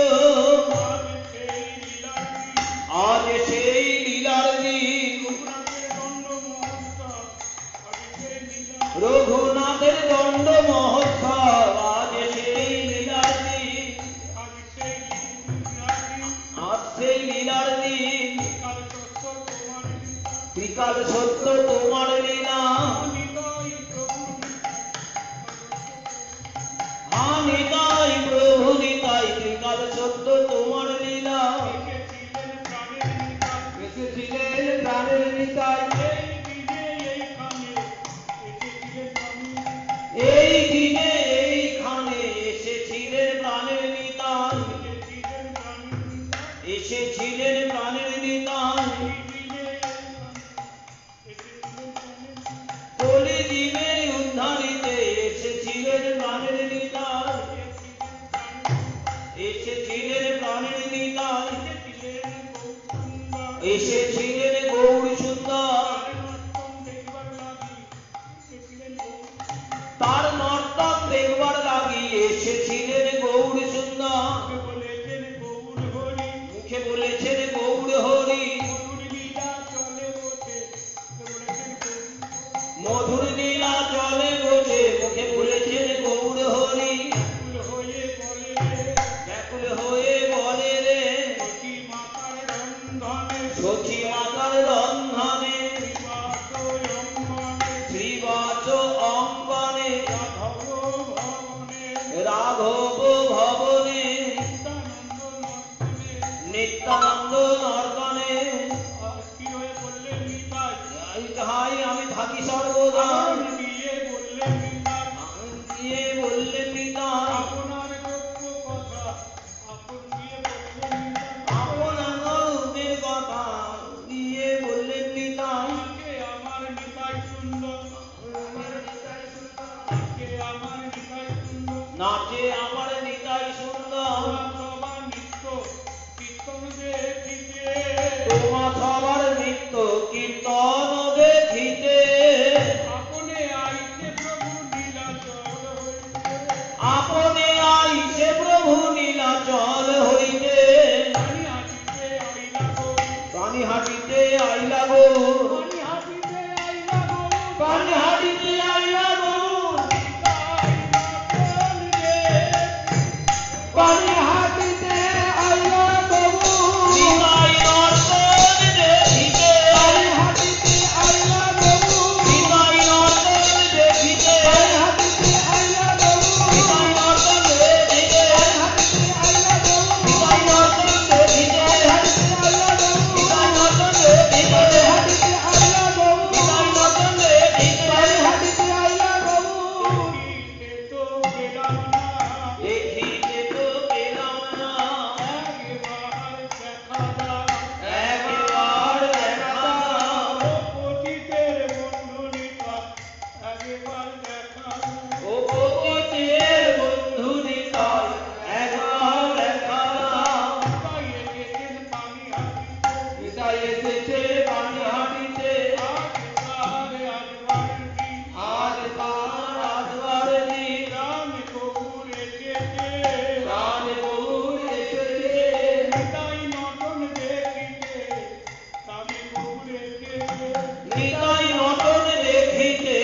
আজ সেই লীলার আজ সেই লীলার দিন দিন রঘুনাথের দণ্ড মহোৎসব আজ সেই লীলা রঘুনাথের দণ্ড মহোৎসব আজ সেই লীলার দিন আজ সেই লীলার দিন আজ সেই লীলার দিন কাল সত্য তোমার লীলা ত্রিকাল সত্য তোমার লীলা নিতাই প্রভু নিতাই প্রভু নিতাই ত্রিকাল সত্য তোমার লীলা এসেছিলেন প্রাণের নিতাই এসেছিলেন প্রাণের নিতাই এই দিনে এইখানে এসেছিলেন প্রাণের এই দিনে এইখানে এসেছিলেন প্রাণের নিতাই এসেছিলেন প্রাণের নিতাই এসেছিলেন প্রাণের নিতাই এই দিনে এখানে এসেছিলেন প্রাণের কলি জীবের উদ্ধারিতে এসেছিলেন প্রাণের নিতাই এসেছিলেন প্রাণের নিতাই এসেছিলেন গৌর সুন্দর তার নর্তন দেখবার লাগি এসেছিলেন গৌর সুন্দর মুখে বলেছেন গৌর হরি মধুর লীলা চলে বসে মুখে বলেছেন গৌর হরি ব্যাকুল হয়ে বলে রে সখী মাতার রন্ধনে শ্রীবাচ অঙ্গনে রাঘব ভবনে নিত্যানন্দ নর্তনে তাই আমি থাকি সর্বদা দিয়ে বললেন নিতাই আপনার গপ্প কথা আপন দিয়ে বললেন আপনার গৌরবের কথা দিয়ে বললেন নিতাই কে আমার নিতাই সুন্দর কে আমার নিতাই সুন্দর নাচে আমার নিতাই সুন্দর সবার নিত্য কীর্তন দেখিতে তোমা সবার নৃত্য কীর্তন দেখিতে আপনে আইছে প্রভু নীলাচল হইতে আপনে আইছে প্রভু নীলাচল হইতে পানি হাঁটিতে আইলা গো পানি হাঁটিতে আইলা গো পানি হাঁটিতে আইলা গো পানি হাঁটিতে আইলা গো নিতাই নর্তন দেখিতে পানি হাঁটিতে আইলা গো নিতাই নর্তন দেখিতে পানি হাঁটিতে আইলা গো নিতাই নর্তন দেখিতে পানি হাঁটিতে আইলা গো নিতাই নর্তন দেখিতে পানি হাঁটিতে আইলা গো নিতাই নর্তন দেখিতে পানি হাঁটিতে আইলা গো নিতাই নর্তন দেখিতে পানি হাঁটিতে আইলা গো দেখিতে তো পেলাম না দেখিতে তো পেলাম না একবার দেখা দাও একবার দেখা দাও পতিতের বন্ধু নিতা একবার দেখা দাও ও পতিতের বন্ধু নিতাই একবার দেখা দাও তাই এসেছেন পানি হাঁটিতে নিতাই এসেছে পানি হাঁটিতে আজ তার আসবার দিন রাম কবুর এসেছে প্রাণ গৌর এসেছে নিতাই নটন দেখিতে রামে কবুর এসেছে নিতাই নটন দেখিতে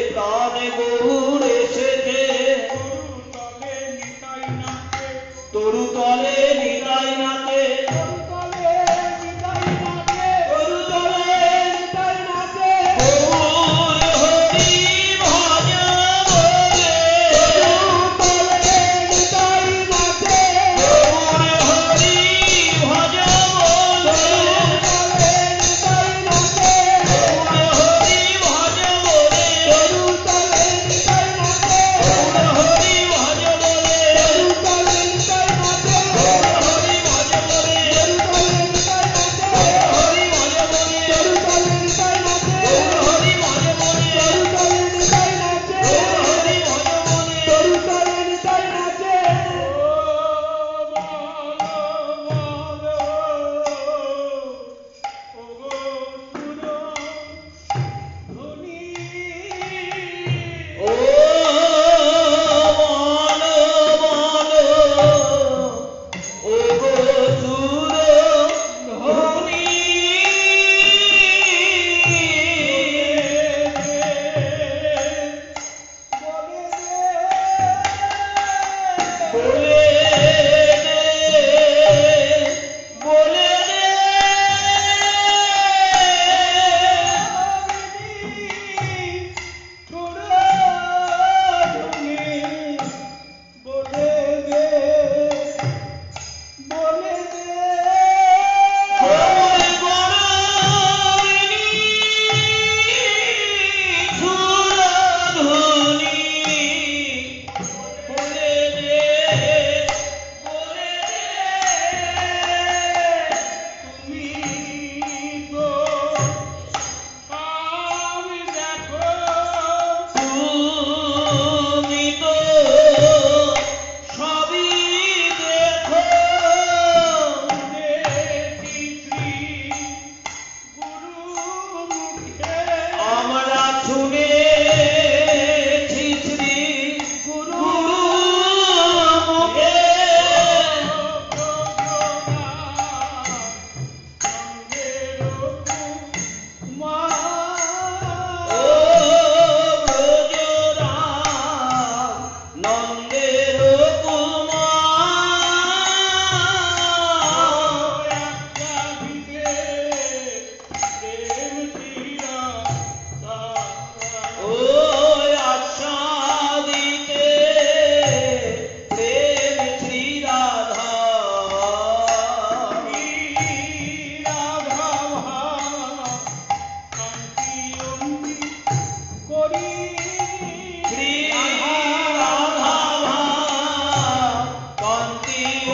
প্রাণ গৌর এসেছে তরু তলে নিতাই নাচে তরু তলে নিতাই নাচে তরু তলে নিতাই নাচে গৌর হরি ভজ বলে তরু তলে নিতাই নাচে গৌর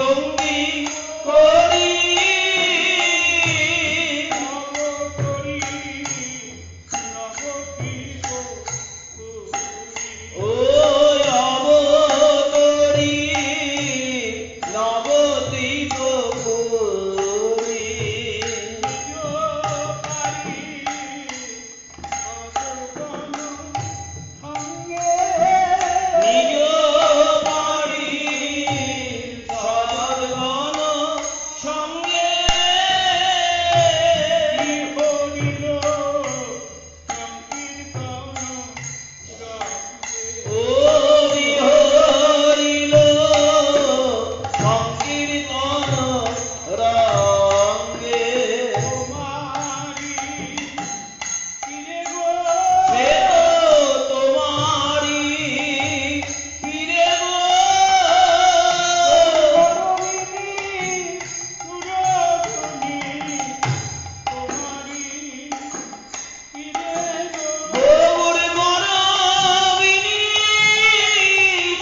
অঙ্গি করি ও অবতরি নবদ্বীপ পুরী নিজ বাড়ি সদগণ সঙ্গে ও বিহরিল সংকীর্তন রঙ্গে সে তো তোমারি ফিরে গো গৌর গরবিনী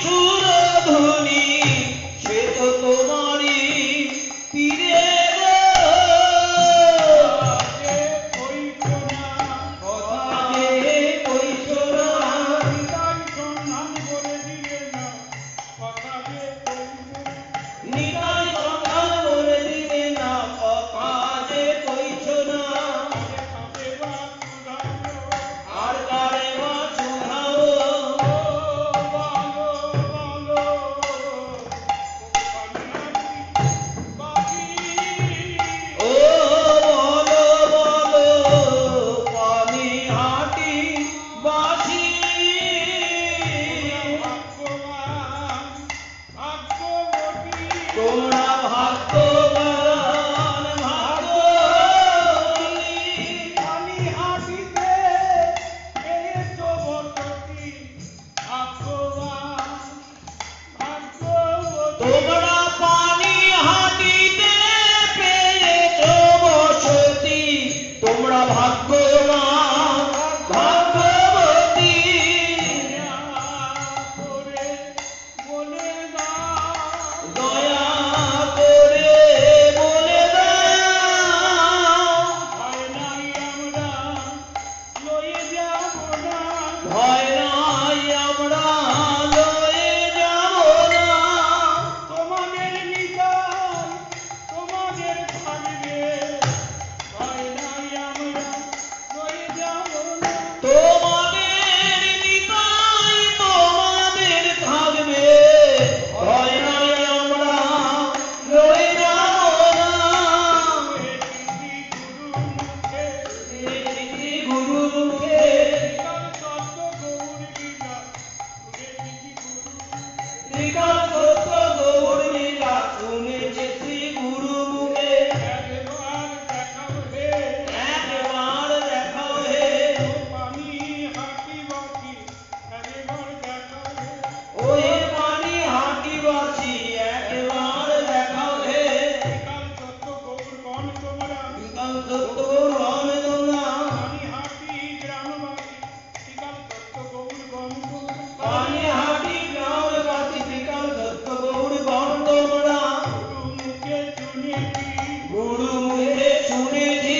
সুরধুনী সে তো তোমারি ফিরে গো কথা যে কইছো না নিতাই সন্ধান করে দিবে না কথা যে কইছো না আর কারে বা শোনাও ও বলো বলো পানিহাটি বাসি তোমরা ভাগ্যবান ভাগ্যবতী তোমরা পানিহাটিতে পেয়েছো বসতি তোমরা ভাগ্যবান ভাগ্যবতী দয়া করে বলে দাও ভয় নাই আমরা লয়ে যাব না তোমাদের নিতাই তোমাদের থাকবে ভয় নাই আমরা লয়ে যাব না এই গুরু মুখে ত্রিকাল সত্য গৌর লীলা শুনেছে শ্রী গুরু মুখে একবার দেখাও হে ওই পানিহাটিবাসী একবার দেখাও হে ত্রিকাল সত্য গৌর হন তোমরা পানিহাটি গ্রামবাসী ত্রিকাল সত্য গৌর গণ তোমরা গুরু মুখে শুনেছি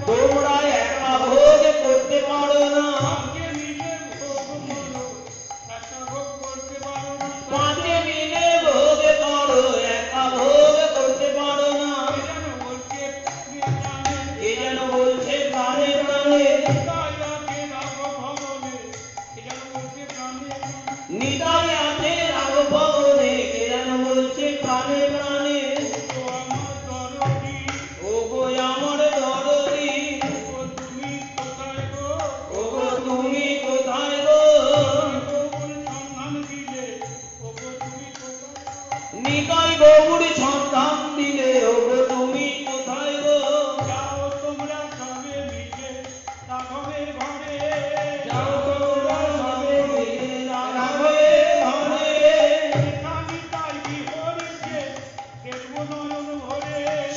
তোমরা একা ভোগ করতে পারো না পাঁচে মিলে ভোগ করো একা ভোগ করতে পারো না এ যেন বলছে প্রাণে প্রাণে নিতাই আছে রাগ ভবনে কে যেন বলছে প্রাণে প্রাণে ও গো আমার দরদি ও গো তুমি কোথায় গো নিতাই গৌর সন্ধান দিলে ও গো তুমি কোথায় গো যাও তোমরা সবে মিলে রাঘবের ঘরে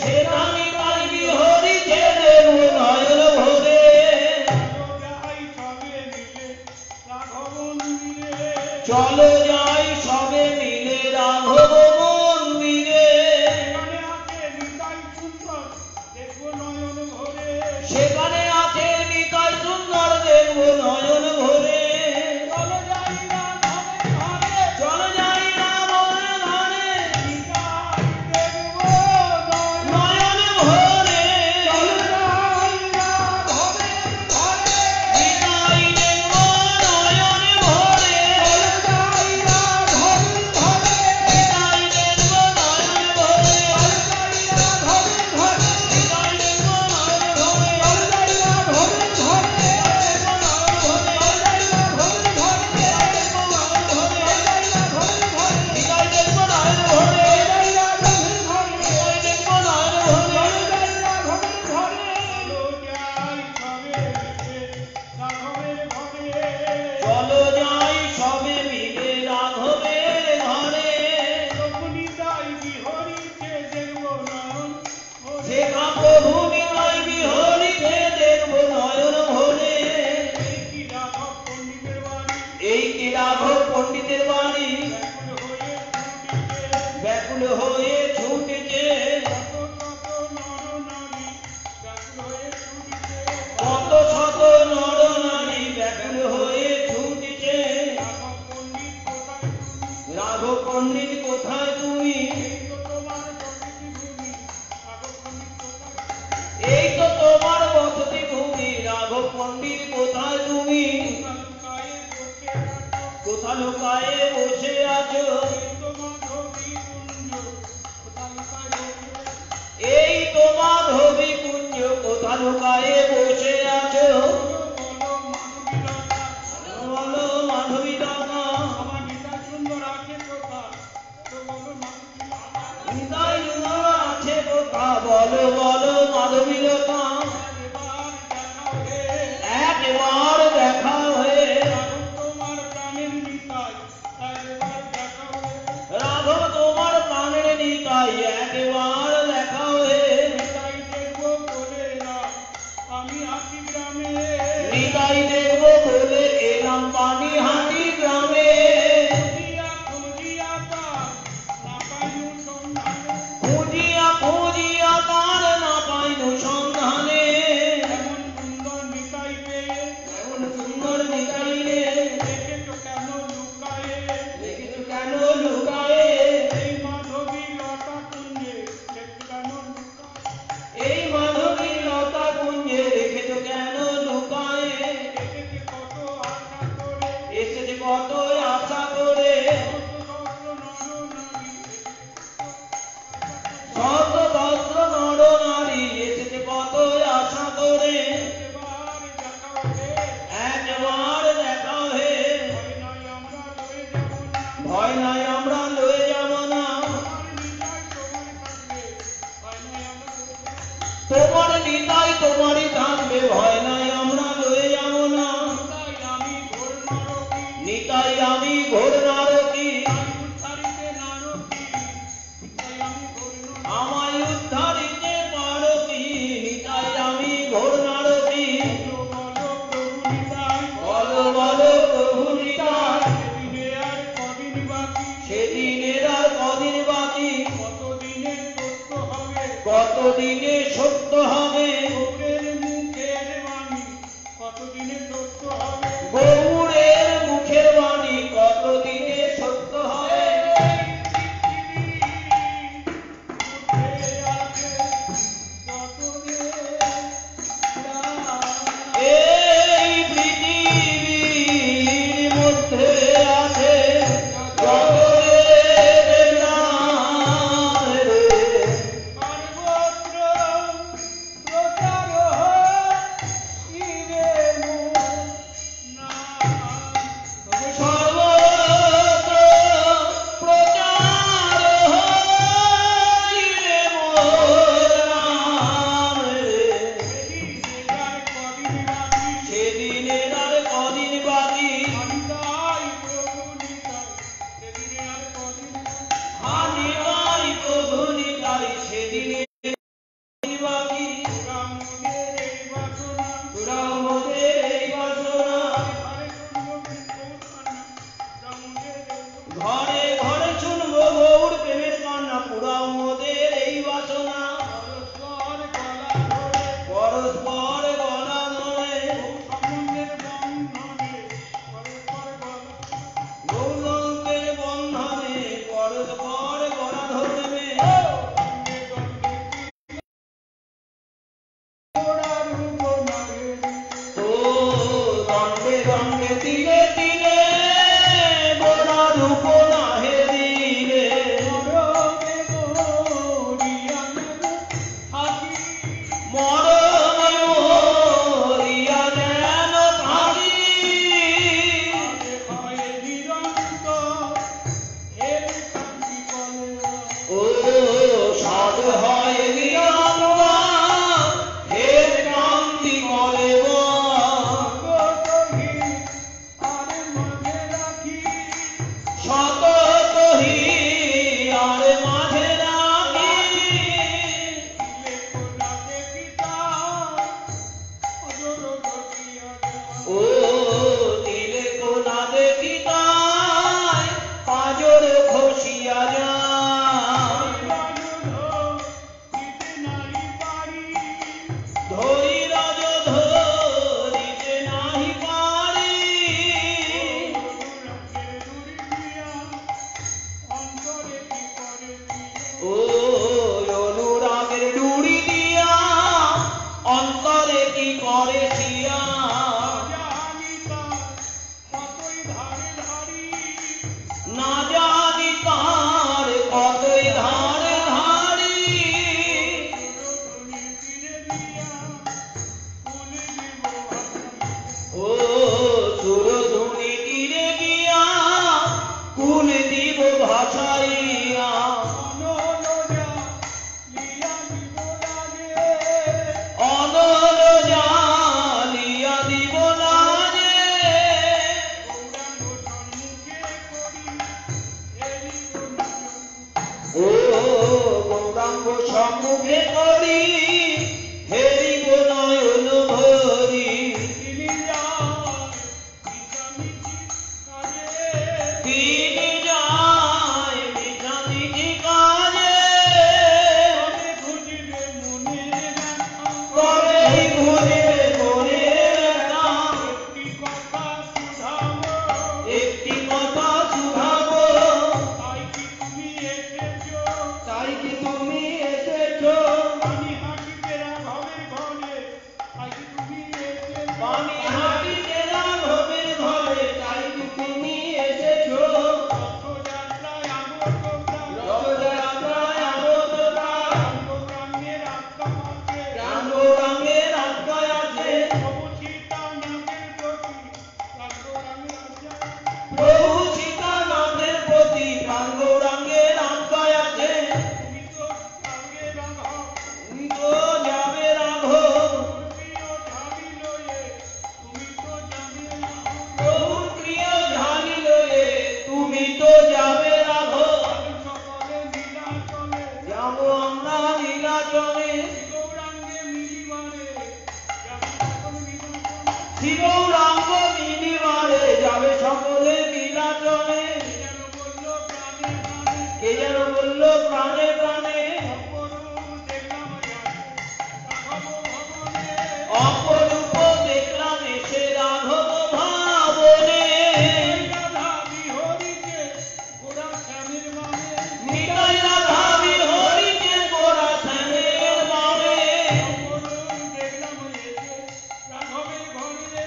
সেখানে তাই বিহরিছে দেব নয়ন ভরে চলো যাই সবে মিলে ব্যাকুল হয়ে ছুটেছে কত শত নর নারী ব্যাকুল হয়ে ছুটেছে। কত শত নর নারী ব্যাকুল হয়ে ছুটেছে। রাঘব পণ্ডিত কোথায় তুমি? এই তো তোমার বসতি ভূমি রাঘব পণ্ডিত কোথায় তুমি কোথা লুকায়ে বসে আছো এই তো মাধবী কুঞ্জ কোথা লুকায়ে বসে আছো বলো মাধবী দাদা নিতাই সুন্দর আছে কোথা বলো বলো মাধবী লতা একবার দেখা হয়ে রাঘব তোমার প্রাণের নিতাই একবার দেখা হয়ে নিতাই দেখবো বলে এলাম পানিহাটি গ্রামে খুঁজিয়া খুঁজিয়া তার না পাইনু সন্ধানে এমন সুন্দর নিতাই রে দেখেছো কেন লুকায়ে এই মাধবী লতা কুঞ্জে রেখেছো কেন লুকায়ে এসেছে কত আশা করে শত সহস্র নর নারী এসেছে কত আশা করে একবার দেখা হয়ে ভয় নাই আমরা লয়ে যাব না তোমার নিতাই তোমারই থাকবে ভয় নাই আমরা লয়ে যাব না নিতাই আমি ঘোর নারকী আমায় উদ্ধারিতে পারো কি নিতাই আমি ঘোর নারকী বলো বলো প্রভু নিতাই সেদিনের আর কদিন বাকি কতদিনে সত্য হবে গৌড়ের মুখের বাণী কতদিনে সত্য হবে এই পৃথিবীর মধ্যে আছে জগতের নাম রে। সর্বত্র প্রচার হইলে মোর নাম রে। সেদিনের আর কদিন বাকি হানিবাই প্রভু নিতাই সেদিনের বাকি তোরাও মোদের এই বাসনা ঘরে ঘরে শুনবো গৌর প্রেমের কান্না পুরাও মোদের এই বাসনা পরস্পর গলা ধরে গৌরঙ্গের বন্ধনে পরস্পর গলা ধরবে ও দণ্ডে দণ্ডে তিলে তিলে গোড়া রূপ নাহে দিলে মরণে মরিয়া যেন থাকি ও সাধ হয় নিরঙ্গা হে কান্তি করে শত কহি আর মাঝে রাখি ও দিলে কোনা দেখি তাই পাজর খসিয়া যায় ও গৌরাঙ্গ সম্মুখে করি হেরিব নয়ন ভরি তিনি যায় মিছামিছি কাজে তিনি যায় মিছামিছি কাজে করে খুঁজিবে মনের ব্যথা করে ঘুরিবে মনে ব্যথা একটি কথা শুধাবো একটি কথা শুধাবো তাই কি তুমি এসেছো তাই কি তুমি এসেছো আমি হাঁটিতে রাঘবের ঘরে তাই কি তুমি এসেছো আমি হাঁটিতে রাঘবের ঘরে তাই কি তুমি এসেছো রথযাত্রায় আগত প্রাণ রথযাত্রায় আগত প্রাণ গৌরাঙ্গের আত্মাকে প্রাণ গৌরাঙ্গের আজ্ঞায় আছে প্রভু সীতানাথের প্রতি গৌরাঙ্গের আজ্ঞা প্রভু সীতানাথের প্রতি প্রাণ গৌরাঙ্গের আজ্ঞায় আছে তুমি তো সঙ্গে রাঘব তুমি তো যাবে রাঘব প্রিয় ঝাবি লয়ে তুমি তো যাবে রাঘব প্রভুর প্রিয় ঝালি লয়ে তুমি তো যাবে রাঘব সকলে লীলা চলে যাব আমরা নীলাচলে গৌরাঙ্গে মিলিবারে যাবে সকল লীলা শ্রী গৌরাঙ্গ মিলিবারে যাবে সকলে নীলাচলে যেন বলল প্রাণে প্রাণে কে যেন বলল প্রাণে প্রাণে অপরূপ দেখলাম রাঘব ভবনে অপরূপ দেখলাম এসে রাঘব ভাবনে রাধা বিহরিকে গোরা শ্যামের মানে নিতাই রাধা বিহরিকে গোরা শ্যামের বামে অপরূপ দেখলাম এসে রাঘবের ঘরে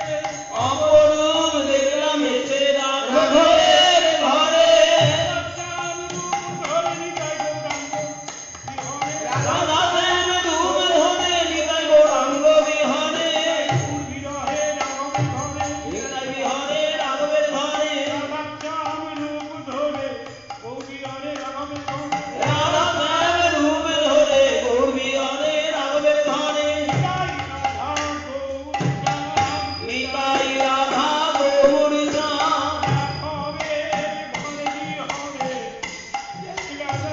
অপরূপ দেখলাম এসে রাঘবের ঘরে শ্যাম রূপ ধরে নিতাই গৌরাঙ্গ বিহরে রাধা শ্যাম ধূপ ধরে নিতাই গৌরাঙ্গ বিহরে বিরহে রাঘবের ঘরে নিতাই বিহরে রাঘবের ঘরে রাধা শ্যাম রূপ ধরে গৌরীহরে রাঘবের ঘরে রাধা শ্যাম ধূপ ধরে গৌর বিহরে রাঘবের ঘরে তাই রাধা গৌর নিতাই রাধা গৌর শ্যাম রাঘবের ঘরে বিহরে রাধা